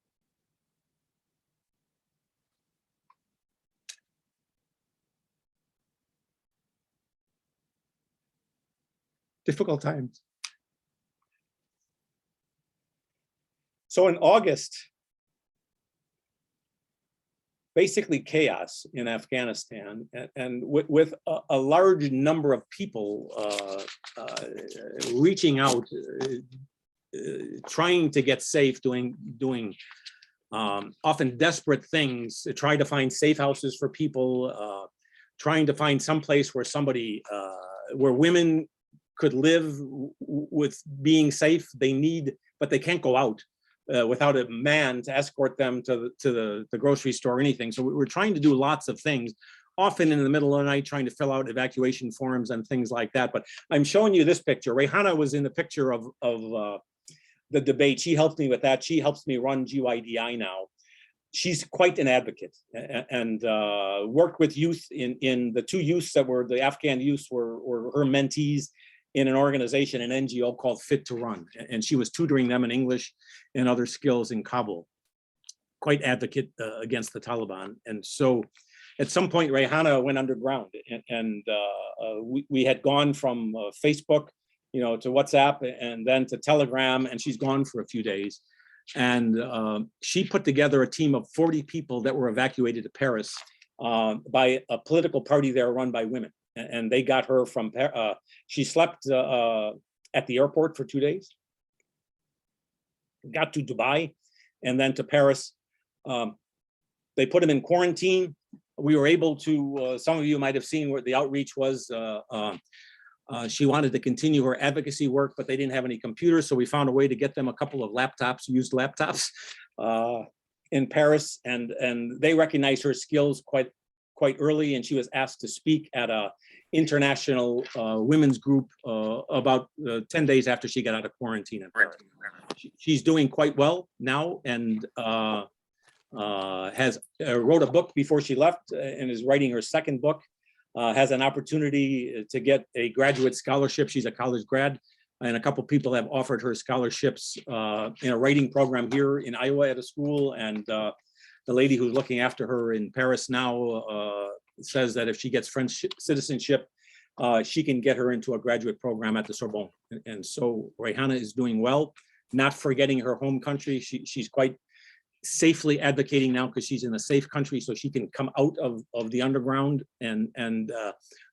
difficult times. So in August, basically chaos in Afghanistan, and with a large number of people reaching out, trying to get safe, doing often desperate things to try to find safe houses for people, trying to find some place where somebody, where women could live with being safe. They need, but they can't go out without a man to escort them to the grocery store or anything. So we're trying to do lots of things, often in the middle of the night, trying to fill out evacuation forms and things like that. But I'm showing you this picture. Rehana was in the picture of the debate. She helped me with that. She helps me run GYDI now. She's quite an advocate, and worked with youth in the two youths that were, the Afghan youths were her mentees in an organization, an NGO called Fit to Run. And she was tutoring them in English and other skills in Kabul. Quite advocate against the Taliban. And so at some point, Rehana went underground, and we had gone from Facebook, to WhatsApp, and then to Telegram, and she's gone for a few days. And she put together a team of 40 people that were evacuated to Paris by a political party there run by women. And they got her from, she slept at the airport for 2 days, got to Dubai, and then to Paris. They put him in quarantine. We were able to, some of you might have seen where the outreach was. She wanted to continue her advocacy work, but they didn't have any computers. So we found a way to get them a couple of laptops, used laptops in Paris. And they recognized her skills quite early, and she was asked to speak at a international women's group about 10 days after she got out of quarantine in Paris. She's doing quite well now, and has wrote a book before she left, and is writing her second book. Has an opportunity to get a graduate scholarship. She's a college grad, and a couple people have offered her scholarships in a writing program here in Iowa at a school. And the lady who's looking after her in Paris now says that if she gets French citizenship, she can get her into a graduate program at the Sorbonne. And so Rehana is doing well, not forgetting her home country. She's quite safely advocating now because she's in a safe country, so she can come out of the underground and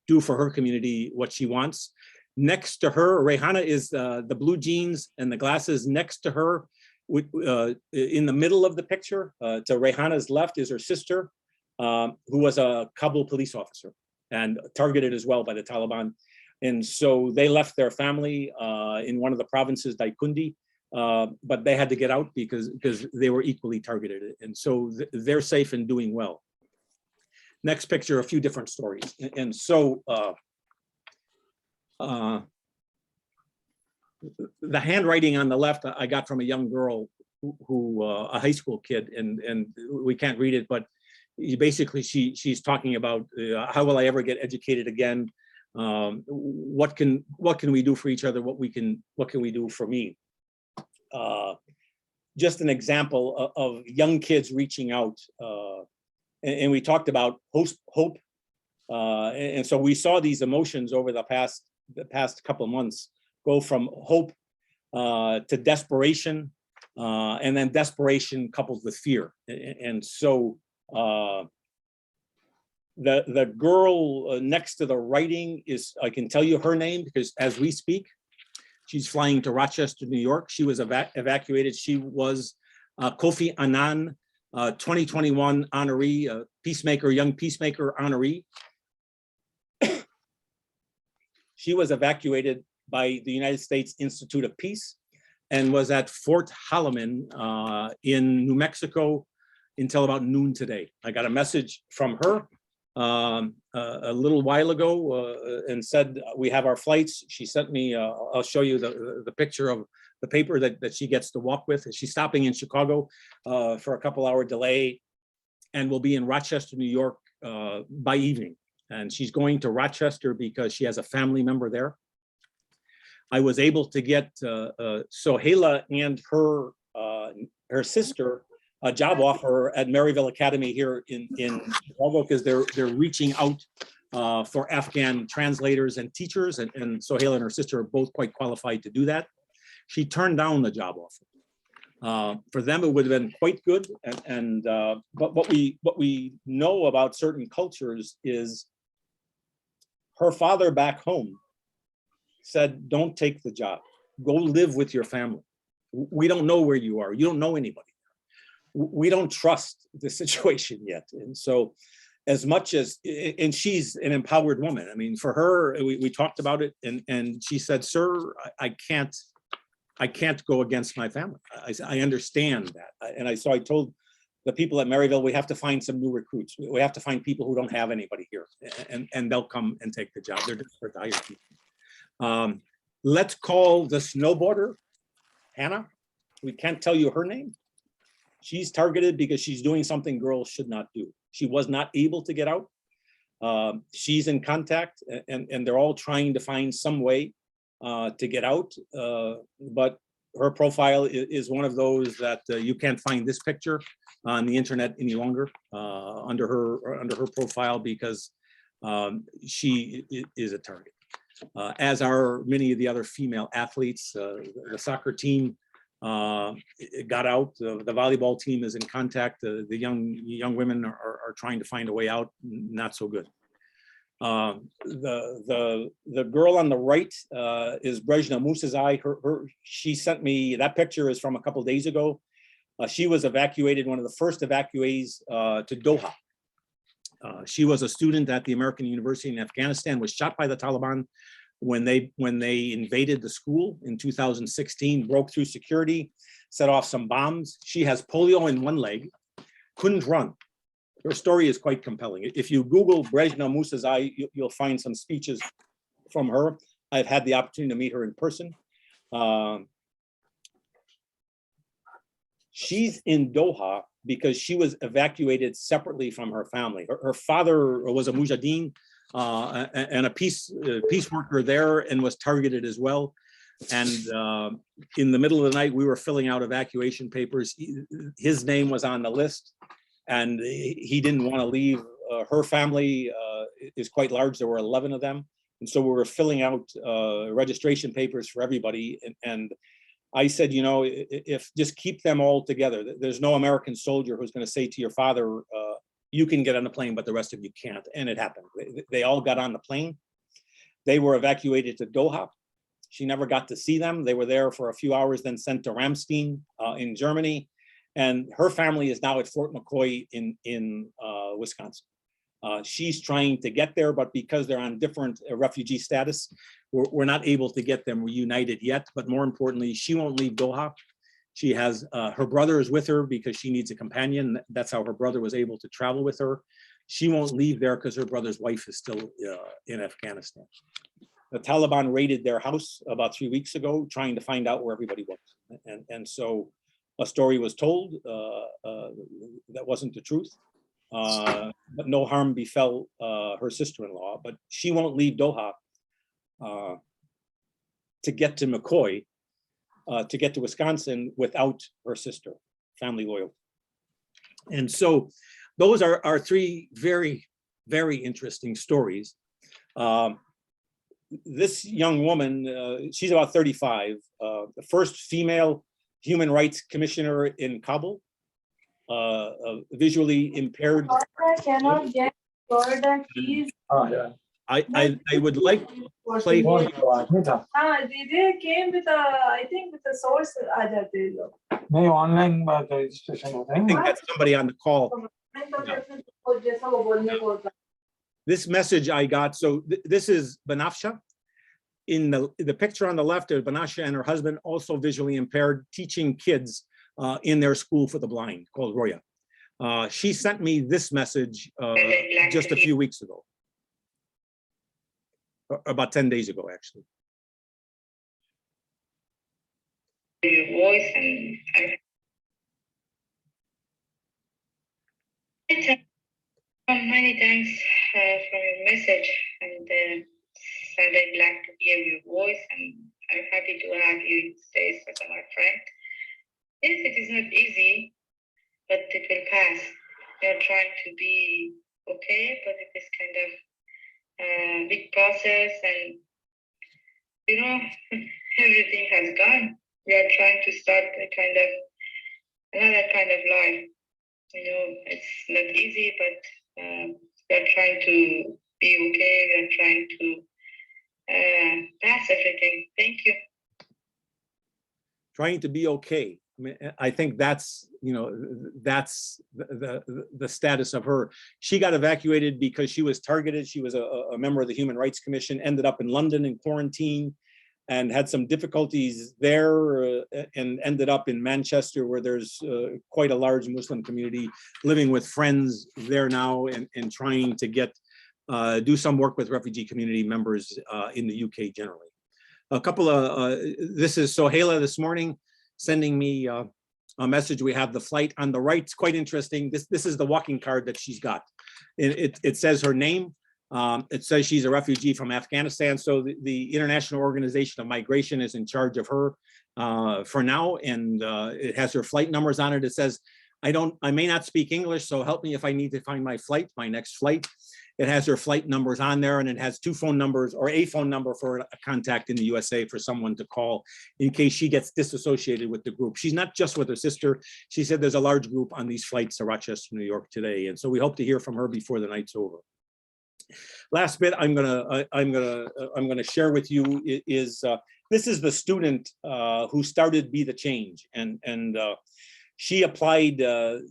do for her community what she wants. Next to her, Rehana is the blue jeans and the glasses. Next to her, in the middle of the picture, to Rehana's left, is her sister, who was a Kabul police officer and targeted as well by the Taliban. And so they left their family in one of the provinces, Daikundi, but they had to get out because they were equally targeted. And so they're safe and doing well. Next picture, a few different stories. And so the handwriting on the left I got from a young girl who a high school kid, and we can't read it, but basically she's talking about how will I ever get educated again? What can we do for each other? What can we do for me? just an example of young kids reaching out. And we talked about hope. And so we saw these emotions over the past couple of months go from hope to desperation, and then desperation coupled with fear. And so the girl next to the writing is, I can tell you her name because as we speak, she's flying to Rochester, New York. She was evacuated. She was Kofi Annan 2021 honoree, peacemaker, young peacemaker honoree. She was evacuated by the United States Institute of Peace and was at Fort Holloman in New Mexico until about noon today. I got a message from her a little while ago and said, we have our flights. She sent me, I'll show you the picture of the paper that she gets to walk with. She's stopping in Chicago for a couple-hour delay and will be in Rochester, New York by evening. And she's going to Rochester because she has a family member there. I was able to get Sohaila and her sister a job offer at Maryville Academy here in Chicago because they're reaching out for Afghan translators and teachers, and Sohaila and her sister are both quite qualified to do that. She turned down the job offer. For them, it would have been quite good, but what we know about certain cultures is her father back home said, don't take the job, go live with your family. We don't know where you are, you don't know anybody. We don't trust the situation yet. And so as much as, and she's an empowered woman. I mean, for her, we talked about it and she said, sir, I can't go against my family. I understand that. And so I told the people at Maryville, we have to find some new recruits. We have to find people who don't have anybody here and they'll come and take the job. They're desperate to hire people. Let's call the snowboarder, Hannah. We can't tell you her name. She's targeted because she's doing something girls should not do. She was not able to get out. She's in contact and they're all trying to find some way to get out. But her profile is one of those that you can't find this picture on the internet any longer under her profile because she is a target. As are many of the other female athletes. The soccer team got out. The volleyball team is in contact. The young women are trying to find a way out. Not so good. The girl on the right is Brezhna Musazai. She sent me, that picture is from a couple of days ago. She was evacuated, one of the first evacuees to Doha. She was a student at the American University in Afghanistan, was shot by the Taliban when they invaded the school in 2016, broke through security, set off some bombs. She has polio in one leg, couldn't run. Her story is quite compelling. If you Google Brezhna Musazai, you'll find some speeches from her. I've had the opportunity to meet her in person. She's in Doha because she was evacuated separately from her family. Her father was a mujahideen and a peace worker there and was targeted as well. And in the middle of the night, we were filling out evacuation papers. His name was on the list and he didn't want to leave. Her family is quite large. There were 11 of them. And so we were filling out registration papers for everybody. And I said, you know, if just keep them all together. There's no American soldier who's going to say to your father, you can get on the plane, but the rest of you can't. And it happened. They all got on the plane. They were evacuated to Doha. She never got to see them. They were there for a few hours, then sent to Ramstein in Germany. And her family is now at Fort McCoy in Wisconsin. She's trying to get there, but because they're on different refugee status, we're not able to get them reunited yet. But more importantly, she won't leave Doha. She has, her brother is with her because she needs a companion. That's how her brother was able to travel with her. She won't leave there because her brother's wife is still in Afghanistan. The Taliban raided their house about 3 weeks ago, trying to find out where everybody was. And so a story was told that wasn't the truth. But no harm befell her sister-in-law, but she won't leave Doha to get to McCoy to get to Wisconsin without her sister, family loyalty. And so those are three very, very interesting stories. This young woman, she's about 35, the first female human rights commissioner in Kabul, visually impaired. I cannot get Florida keys. I would like to play. They came with I think with a source. नहीं online registration होता I है think that's somebody on the call. This message I got, so this is Banafsha. In the picture on the left is Banafsha and her husband, also visually impaired, teaching kids in their school for the blind called Roya. She sent me this message just a few weeks ago. About 10 days ago, actually. Your voice and many thanks for your message, and I'm glad to hear your voice, and I'm happy to have you stay as my friend. Yes, it is not easy, but it will pass. You're trying to be okay, but it is kind of a big process, and you know, everything has gone. We are trying to start another kind of life. You know, it's not easy, but we are trying to be okay. We are trying to pass everything. Thank you. Trying to be okay. I mean, I think that's, you know, that's the status of her. She got evacuated because she was targeted. She was a member of the Human Rights Commission, ended up in London in quarantine, and had some difficulties there, and ended up in Manchester, where there's quite a large Muslim community, living with friends there now, and trying to get do some work with refugee community members in the UK generally. A couple of this is Sohaila this morning sending me a message. We have the flight on the right. It's quite interesting. This is the walking card that she's got. It says her name. It says she's a refugee from Afghanistan. So the International Organization of Migration is in charge of her for now. And it has her flight numbers on it. It says, I may not speak English, so help me if I need to find my flight, my next flight. It has her flight numbers on there, and it has two phone numbers, or a phone number for a contact in the USA for someone to call in case she gets disassociated with the group. She's not just with her sister. She said there's a large group on these flights to Rochester, New York today. And so we hope to hear from her before the night's over. Last bit I'm gonna share with you is this is the student who started Be the Change, and she applied.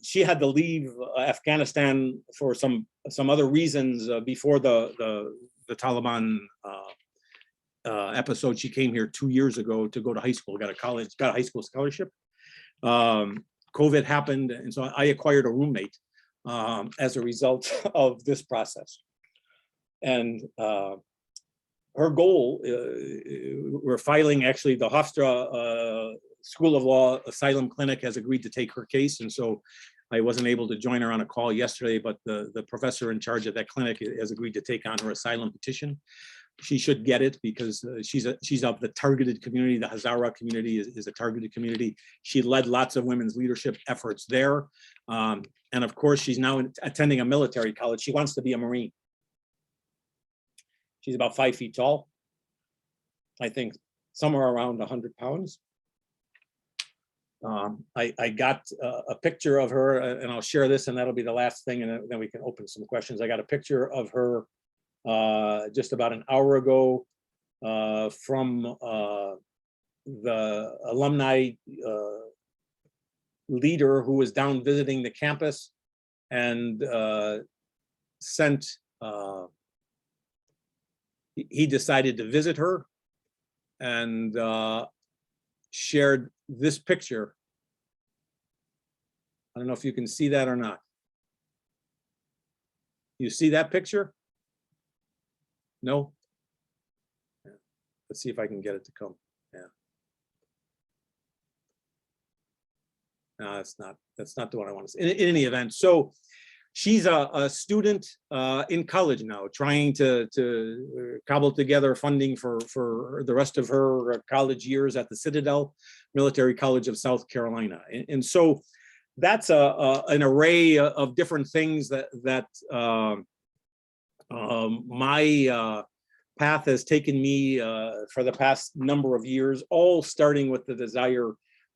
She had to leave Afghanistan for some other reasons before the Taliban episode. She came here 2 years ago to go to high school, got a high school scholarship. COVID happened, and so I acquired a roommate as a result of this process. And her goal, we're filing, actually, the Hofstra School of Law Asylum Clinic has agreed to take her case. And so I wasn't able to join her on a call yesterday, but the professor in charge of that clinic has agreed to take on her asylum petition. She should get it because she's of the targeted community. The Hazara community is a targeted community. She led lots of women's leadership efforts there. And of course, she's now attending a military college. She wants to be a Marine. She's about 5 feet tall. I think somewhere around 100 pounds. I got a picture of her, and I'll share this, and that'll be the last thing, and then we can open some questions. I got a picture of her just about an hour ago from the alumni leader who was down visiting the campus, and sent, he decided to visit her, and shared this picture. I don't know if you can see that or not. You see that picture? No? Yeah. Let's see if I can get it to come. Yeah. No, that's not the one I want to see. In any event, so she's a student in college now, trying to cobble together funding for the rest of her college years at the Citadel Military College of South Carolina. And so that's an array of different things that my path has taken me for the past number of years, all starting with the desire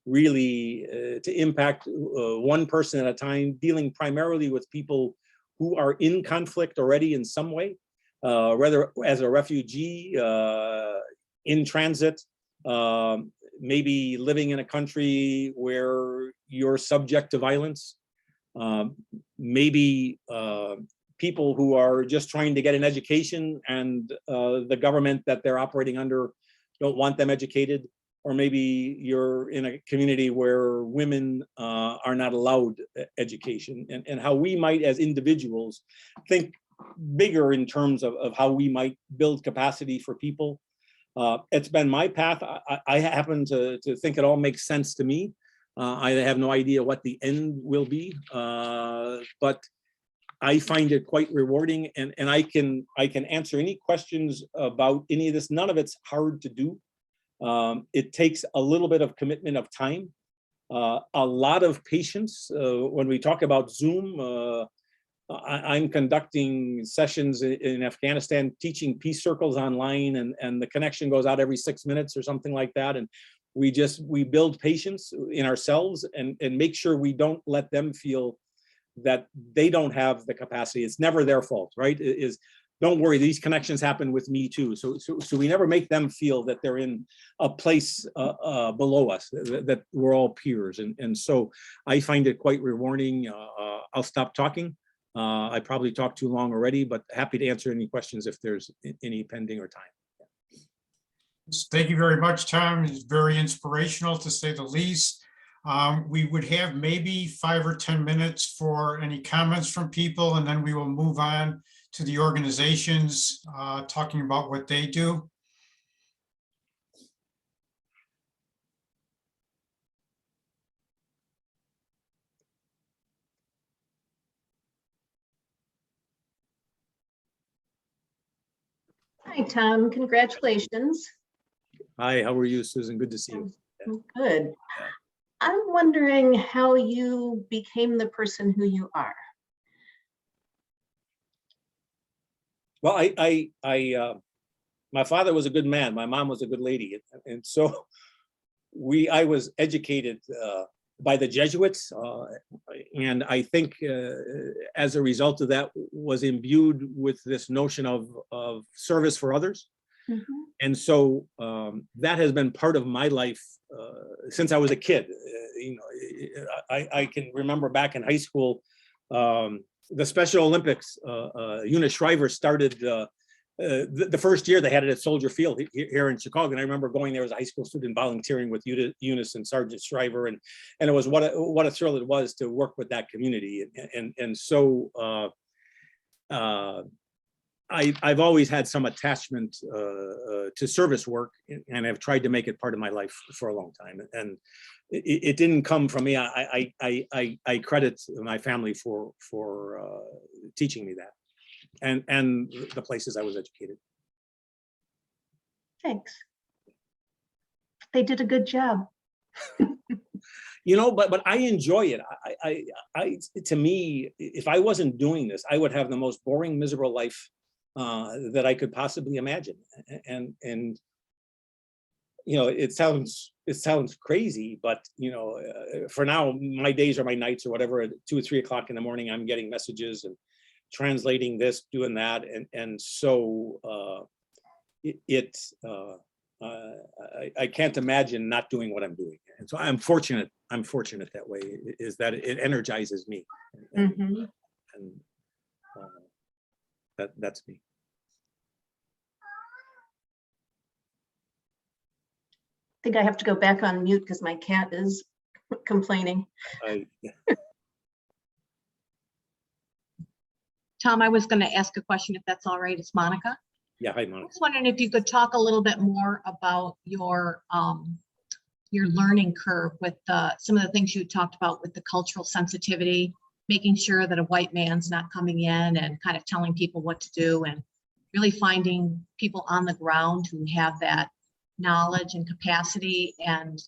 really to impact one person at a time, dealing primarily with people who are in conflict already in some way, whether as a refugee, in transit, maybe living in a country where you're subject to violence, maybe people who are just trying to get an education and the government that they're operating under don't want them educated, or maybe you're in a community where women are not allowed education, and how we might as individuals think bigger in terms of how we might build capacity for people. It's been my path. I happen to think it all makes sense to me. I have no idea what the end will be, but I find it quite rewarding, and I can answer any questions about any of this. None of it's hard to do. It takes a little bit of commitment of time, a lot of patience. When we talk about Zoom, I'm conducting sessions in Afghanistan, teaching peace circles online, and the connection goes out every 6 minutes or something like that. And we build patience in ourselves and make sure we don't let them feel that they don't have the capacity. It's never their fault, right? Don't worry, these connections happen with me too. So we never make them feel that they're in a place below us, that we're all peers. And so I find it quite rewarding. I'll stop talking. I probably talked too long already, but happy to answer any questions if there's any pending or time. Thank you very much, Tom. It's very inspirational, to say the least. We would have maybe 5 or 10 minutes for any comments from people, and then we will move on to the organizations talking about what they do. Hi, Tom. Congratulations. Hi, how are you, Susan? Good to see you. Good. I'm wondering how you became the person who you are. Well, my father was a good man. My mom was a good lady, and so I was educated by the Jesuits, and I think as a result of that, was imbued with this notion of service for others. Mm-hmm. And so that has been part of my life since I was a kid. I can remember back in high school, the Special Olympics, Eunice Shriver started the first year they had it at Soldier Field here in Chicago. And I remember going there as a high school student, volunteering with Eunice and Sergeant Shriver. And it was what a thrill it was to work with that community. And so I've always had some attachment to service work, and I've tried to make it part of my life for a long time. And it didn't come from me. I credit my family for teaching me that, and the places I was educated. Thanks. They did a good job. But I enjoy it. To me, if I wasn't doing this, I would have the most boring, miserable life that I could possibly imagine. And it sounds crazy, but for now, my days or my nights or whatever, at 2 or 3 o'clock in the morning, I'm getting messages and translating this, doing that, and so I can't imagine not doing what I'm doing. And so I'm fortunate that way, is that it energizes me. And that's me. I think I have to go back on mute because my cat is complaining. Tom, I was going to ask a question, if that's all right. It's Monica. Yeah, hi, Monica. I was wondering if you could talk a little bit more about your learning curve with some of the things you talked about with the cultural sensitivity making sure that a white man's not coming in and kind of telling people what to do, and really finding people on the ground who have that knowledge and capacity, and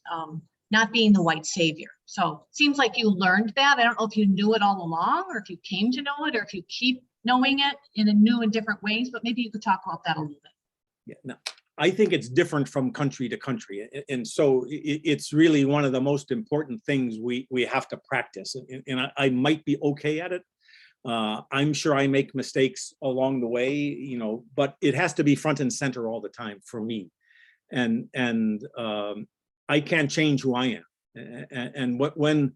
not being the white savior. So it seems like you learned that. I don't know if you knew it all along, or if you came to know it, or if you keep knowing it in a new and different ways, but maybe you could talk about that a little bit. Yeah, no, I think it's different from country to country. And so it's really one of the most important things we have to practice. And I might be okay at it. I'm sure I make mistakes along the way, you know, but it has to be front and center all the time for me. And I can't change who I am. And when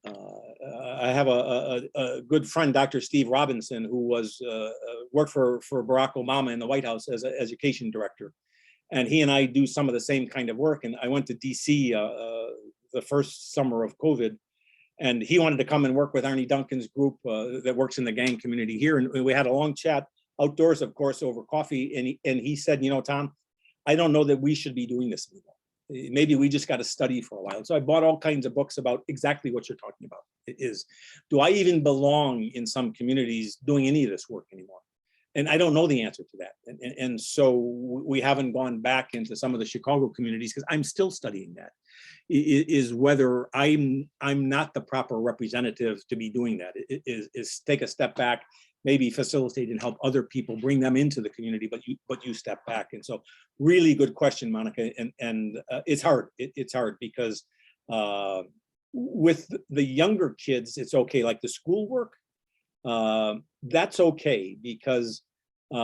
I have a good friend, Dr. Steve Robinson, who was worked for Barack Obama in the White House as an education director. And he and I do some of the same kind of work. And I went to DC the first summer of COVID, and he wanted to come and work with Arnie Duncan's group that works in the gang community here. And we had a long chat outdoors, of course, over coffee. And he said, you know, Tom, I don't know that we should be doing this anymore. Maybe we just got to study for a while. So I bought all kinds of books about exactly what you're talking about. It is, do I even belong in some communities doing any of this work anymore? And I don't know the answer to that. And so we haven't gone back into some of the Chicago communities, because I'm still studying that, is whether I'm not the proper representative to be doing that. Is take a step back, maybe facilitate and help other people, bring them into the community, but you step back. And so really good question, Monica. And it's hard. It's hard because with the younger kids, it's okay. Like the schoolwork, that's okay, because we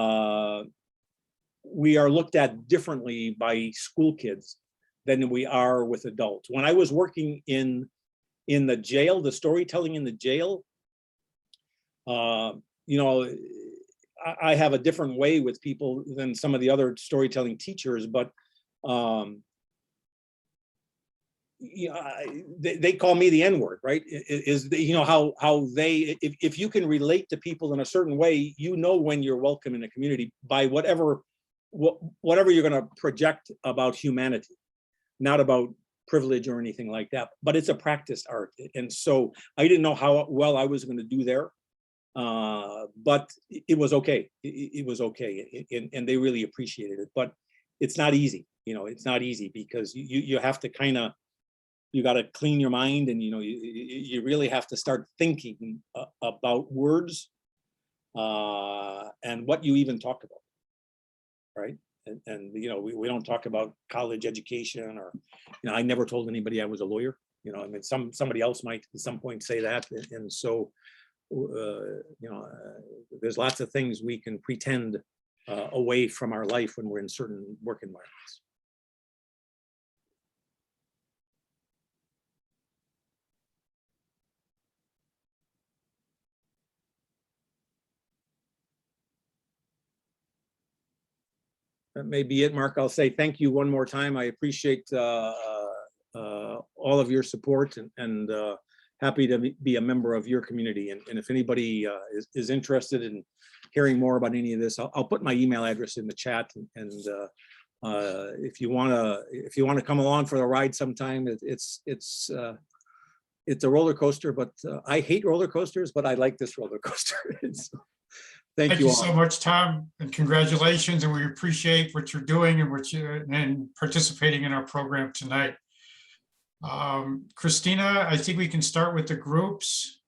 are looked at differently by school kids than we are with adults. When I was working in the jail, the storytelling in the jail, you know, I have a different way with people than some of the other storytelling teachers, but yeah, they call me the N-word, right? You know how they, if you can relate to people in a certain way, you know when you're welcome in a community by whatever you're going to project about humanity, not about privilege or anything like that. But it's a practiced art, and so I didn't know how well I was going to do there, but it was okay. It was okay, and they really appreciated it. But it's not easy, you know. It's not easy because you have to kind of, you got to clean your mind, and you know you really have to start thinking about words and what you even talk about, right? And you know we don't talk about college education, or you know, I never told anybody I was a lawyer. You know, I mean somebody else might at some point say that, and so you know there's lots of things we can pretend away from our life when we're in certain work environments. That may be it, Mark. I'll say thank you one more time. I appreciate all of your support, and happy to be a member of your community. And if anybody is interested in hearing more about any of this, I'll put my email address in the chat. And if you want to come along for the ride sometime, it's a roller coaster. But I hate roller coasters, but I like this roller coaster. Thank you all so much, Tom, and congratulations. And we appreciate what you're doing and participating in our program tonight. Christina, I think we can start with the groups.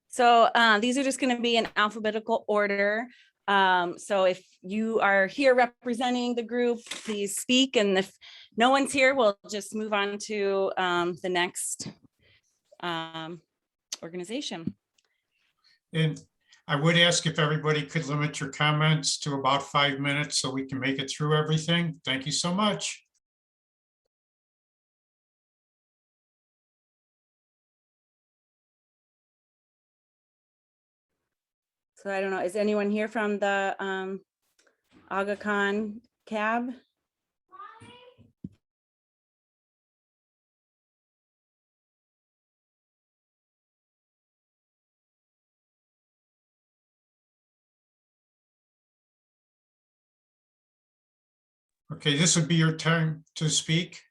So these are just going to be in alphabetical order. So if you are here representing the group, please speak. And if no one's here, we'll just move on to the next organization. And I would ask if everybody could limit your comments to about 5 minutes so we can make it through everything. Thank you so much. So I don't know, is anyone here from the Aga Khan cab? Okay, this would be your time to speak.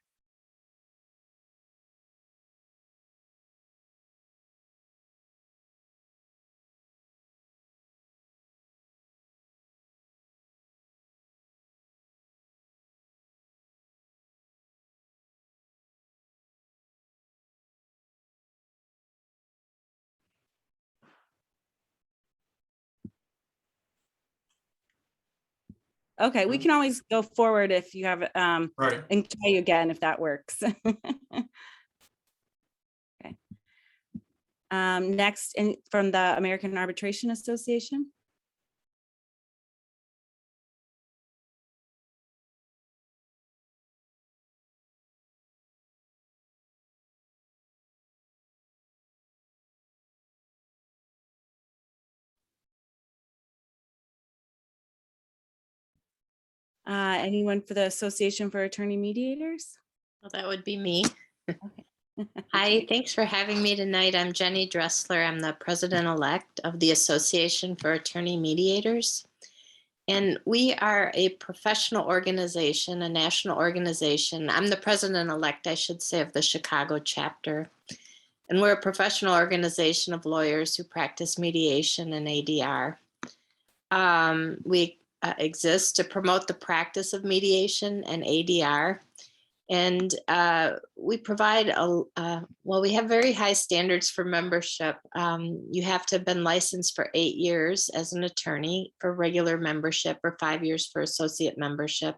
Okay, we can always go forward if you have, Right. and try you again if that works. Okay. Next, from the American Arbitration Association. Anyone for the Association for Attorney Mediators? Well, that would be me. Hi, thanks for having me tonight. I'm Jenny Dressler. I'm the president-elect of the Association for Attorney Mediators. And we are a professional organization, a national organization. I'm the president-elect, I should say, of the Chicago chapter. And we're a professional organization of lawyers who practice mediation and ADR. We exist to promote the practice of mediation and ADR. And we provide, we have very high standards for membership. You have to have been licensed for 8 years as an attorney for regular membership or 5 years for associate membership.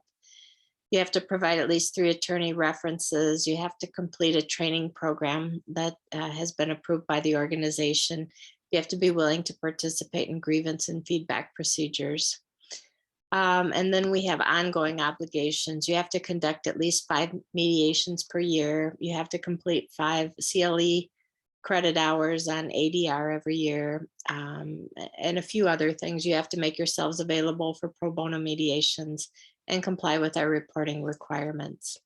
You have to provide at least 3 attorney references. You have to complete a training program that has been approved by the organization. You have to be willing to participate in grievance and feedback procedures. And then we have ongoing obligations. You have to conduct at least 5 mediations per year. You have to complete 5 CLE credit hours on ADR every year, and a few other things. You have to make yourselves available for pro bono mediations and comply with our reporting requirements.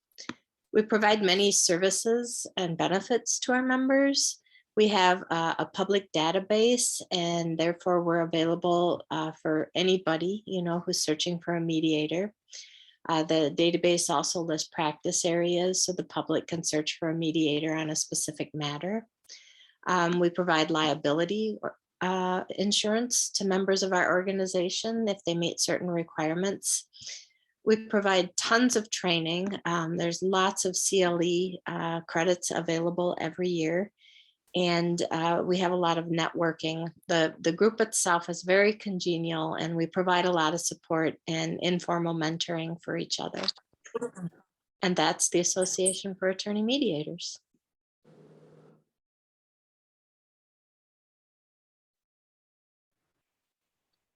We provide many services and benefits to our members. We have a public database, and therefore we're available for anybody, who's searching for a mediator. The database also lists practice areas, so the public can search for a mediator on a specific matter. We provide liability insurance to members of our organization if they meet certain requirements. We provide tons of training. There's lots of CLE credits available every year. And we have a lot of networking. The group itself is very congenial, and we provide a lot of support and informal mentoring for each other. And that's the Association for Attorney Mediators.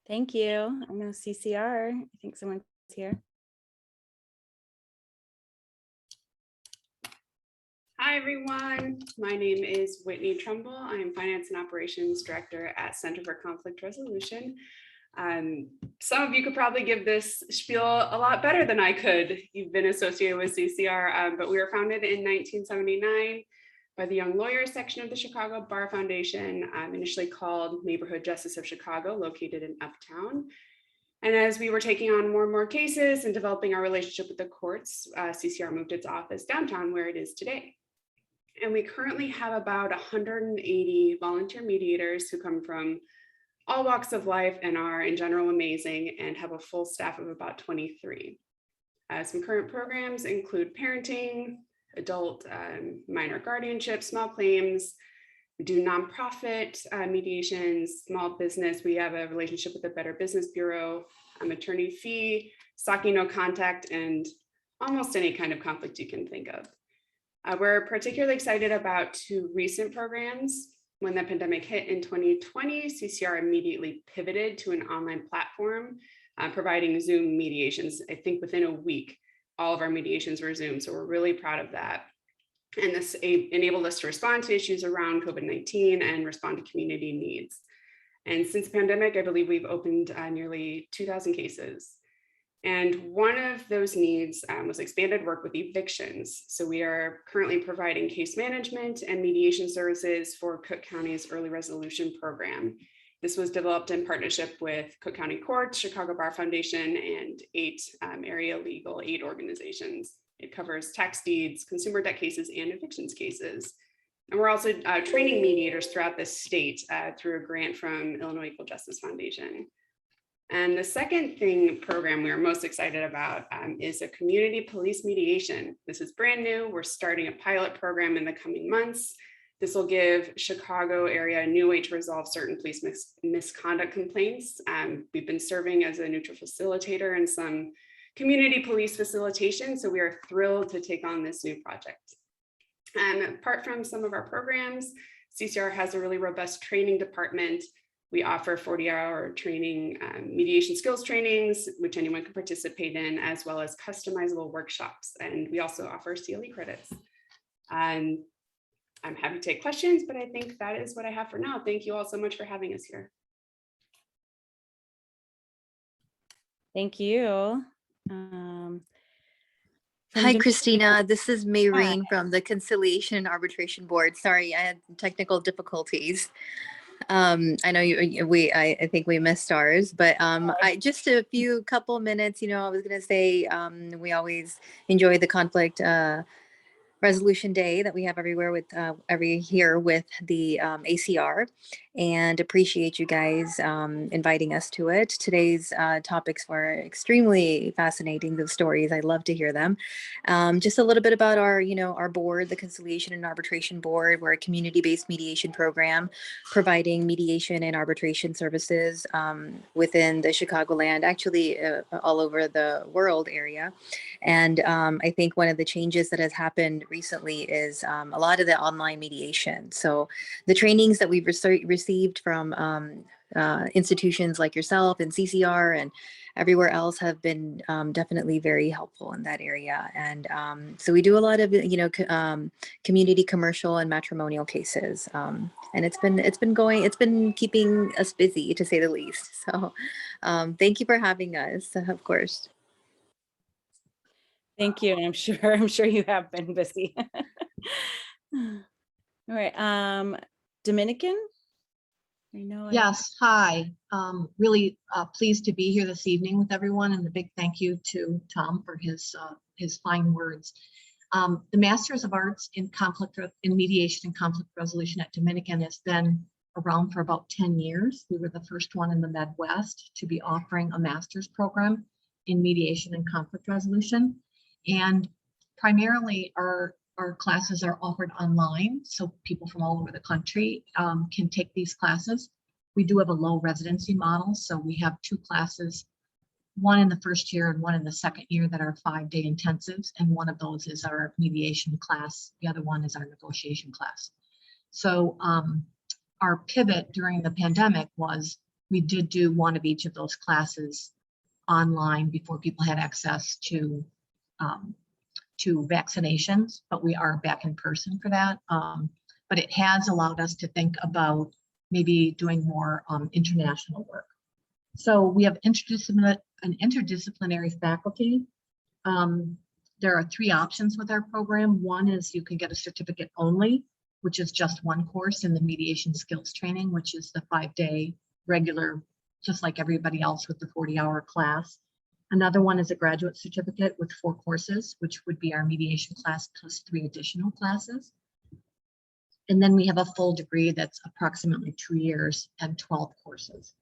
Thank you. I'm going to CCR. I think someone's here. Hi, everyone. My name is Whitney Trumbull. I am Finance and Operations Director at Center for Conflict Resolution. Some of you could probably give this spiel a lot better than I could. You've been associated with CCR, but we were founded in 1979 by the Young Lawyers section of the Chicago Bar Foundation, initially called Neighborhood Justice of Chicago, located in Uptown. And as we were taking on more and more cases and developing our relationship with the courts, CCR moved its office downtown where it is today. And we currently have about 180 volunteer mediators who come from all walks of life and are in general amazing, and have a full staff of about 23. Some current programs include parenting, adult minor guardianship, small claims. We do nonprofit mediations, small business. We have a relationship with the Better Business Bureau, attorney fee, stalking no contact, and almost any kind of conflict you can think of. We're particularly excited about 2 recent programs. When the pandemic hit in 2020, CCR immediately pivoted to an online platform, providing Zoom mediations. I think within a week, all of our mediations were Zoom, so we're really proud of that. And this enabled us to respond to issues around COVID-19 and respond to community needs. And since the pandemic, I believe we've opened nearly 2,000 cases. And one of those needs was expanded work with evictions. So we are currently providing case management and mediation services for Cook County's early resolution program. This was developed in partnership with Cook County Courts, Chicago Bar Foundation, and 8 area legal aid organizations. It covers tax deeds, consumer debt cases, and evictions cases. And we're also training mediators throughout the state through a grant from Illinois Equal Justice Foundation. And the second program we are most excited about is a community police mediation. This is brand new. We're starting a pilot program in the coming months. This will give Chicago area a new way to resolve certain police misconduct complaints. We've been serving as a neutral facilitator in some community police facilitation, so we are thrilled to take on this new project. Apart from some of our programs, CCR has a really robust training department. We offer 40-hour training, mediation skills trainings, which anyone can participate in, as well as customizable workshops. And we also offer CLE credits. I'm happy to take questions, but I think that is what I have for now. Thank you all so much for having us here. Thank you. Hi, Christina. This is Maureen from the Conciliation and Arbitration Board. Sorry, I had technical difficulties. I know I think we missed ours, but just a couple minutes, I was going to say, we always enjoy the conflict resolution day that we have every year with the ACR, and appreciate you guys inviting us to it. Today's topics were extremely fascinating, the stories. I love to hear them. Just a little bit about our board, the Conciliation and Arbitration Board. We're a community-based mediation program providing mediation and arbitration services within the Chicagoland, actually all over the world area. And I think one of the changes that has happened recently is a lot of the online mediation. So the trainings that we've received from institutions like yourself and CCR and everywhere else have been definitely very helpful in that area. And so we do a lot of community, commercial, and matrimonial cases, and it's been keeping us busy, to say the least. So thank you for having us, of course. Thank you. I'm sure you have been busy. All right, Dominican. Yes, hi. Really pleased to be here this evening with everyone, and a big thank you to Tom for his fine words. The Masters of Arts in Mediation and Conflict Resolution at Dominican has been around for about 10 years. We were the first one in the Midwest to be offering a master's program in mediation and conflict resolution. And primarily our classes are offered online, so people from all over the country can take these classes. We do have a low residency model, so we have 2 classes, one in the first year and one in the second year, that are 5-day intensives, and one of those is our mediation class. The other one is our negotiation class. So our pivot during the pandemic was we did do one of each of those classes online before people had access to vaccinations, but we are back in person for that. But it has allowed us to think about maybe doing more international work. So we have an interdisciplinary faculty. There are 3 options with our program. One is you can get a certificate only, which is just one course in the mediation skills training, which is the 5-day regular, just like everybody else with the 40-hour class. Another one is a graduate certificate with 4 courses, which would be our mediation class plus 3 additional classes. And then we have a full degree that's approximately 2 years and 12 courses.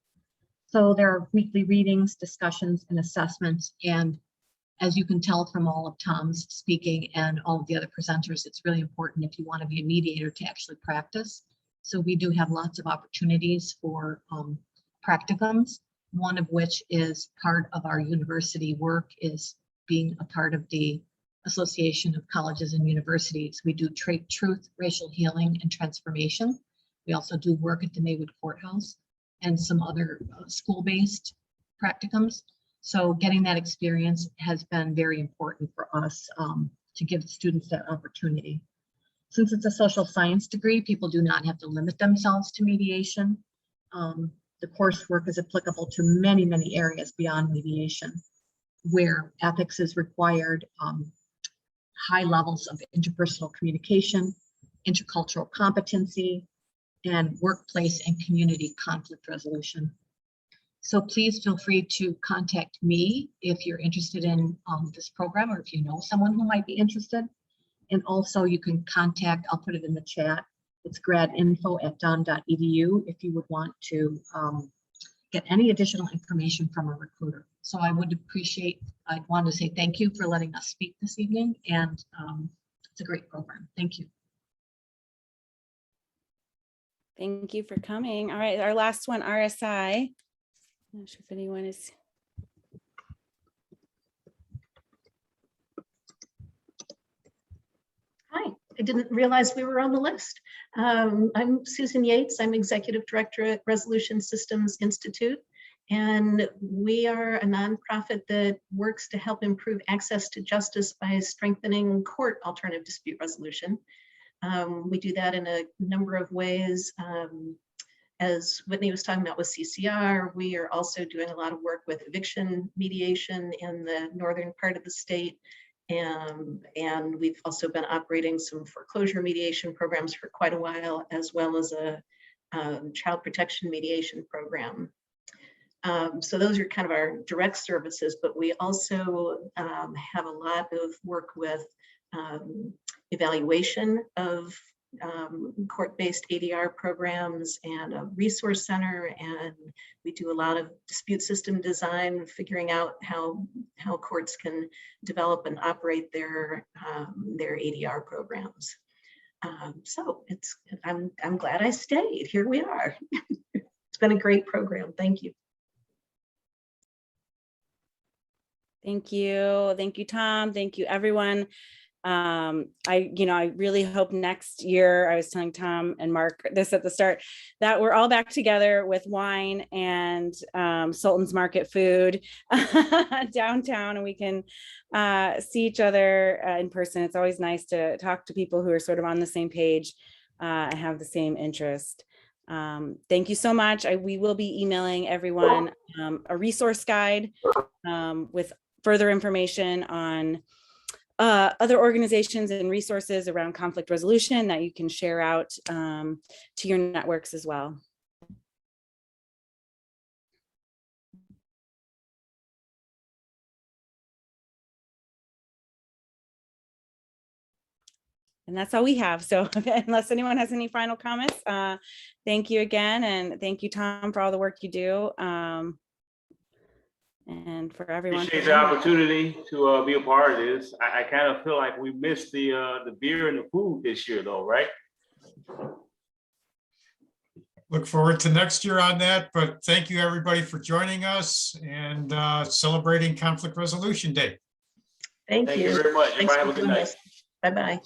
So there are weekly readings, discussions, and assessments. And as you can tell from all of Tom's speaking and all of the other presenters, it's really important if you want to be a mediator to actually practice. So we do have lots of opportunities for practicums, one of which is part of our university work is being a part of the Association of Colleges and Universities. We do truth, racial healing, and transformation. We also do work at the Maywood Courthouse and some other school-based practicums. So getting that experience has been very important for us to give students that opportunity. Since it's a social science degree, people do not have to limit themselves to mediation. The coursework is applicable to many, many areas beyond mediation, where ethics is required, high levels of interpersonal communication, intercultural competency, and workplace and community conflict resolution. So please feel free to contact me if you're interested in this program, or if you know someone who might be interested. And also you can contact, I'll put it in the chat, it's gradinfo@don.edu if you would want to get any additional information from a recruiter. So I'd want to say thank you for letting us speak this evening, and it's a great program. Thank you. Thank you for coming. All right, our last one, RSI. I'm not sure if anyone is. Hi, I didn't realize we were on the list. I'm Susan Yates. I'm Executive Director at Resolution Systems Institute, and we are a nonprofit that works to help improve access to justice by strengthening court alternative dispute resolution. We do that in a number of ways. As Whitney was talking about with CCR, we are also doing a lot of work with eviction mediation in the northern part of the state. And we've also been operating some foreclosure mediation programs for quite a while, as well as a child protection mediation program. So those are kind of our direct services, but we also have a lot of work with evaluation of court-based ADR programs and a resource center, and we do a lot of dispute system design, figuring out how courts can develop and operate their ADR programs. So I'm glad I stayed. Here we are. It's been a great program. Thank you. Thank you, Tom. Thank you, everyone. I really hope next year, I was telling Tom and Mark this at the start, that we're all back together with wine and Sultan's Market food downtown, and we can see each other in person. It's always nice to talk to people who are sort of on the same page and have the same interest. Thank you so much. We will be emailing everyone a resource guide with further information on other organizations and resources around conflict resolution that you can share out to your networks as well. And that's all we have. So unless anyone has any final comments, thank you again. And thank you, Tom, for all the work you do. And for everyone. Appreciate the opportunity to be a part of this. I kind of feel like we missed the beer and the food this year though, right? Look forward to next year on that, but thank you everybody for joining us and celebrating Conflict Resolution Day. Thank you Thank you very much. Thanks Everybody have a for good doing night. this. Bye-bye.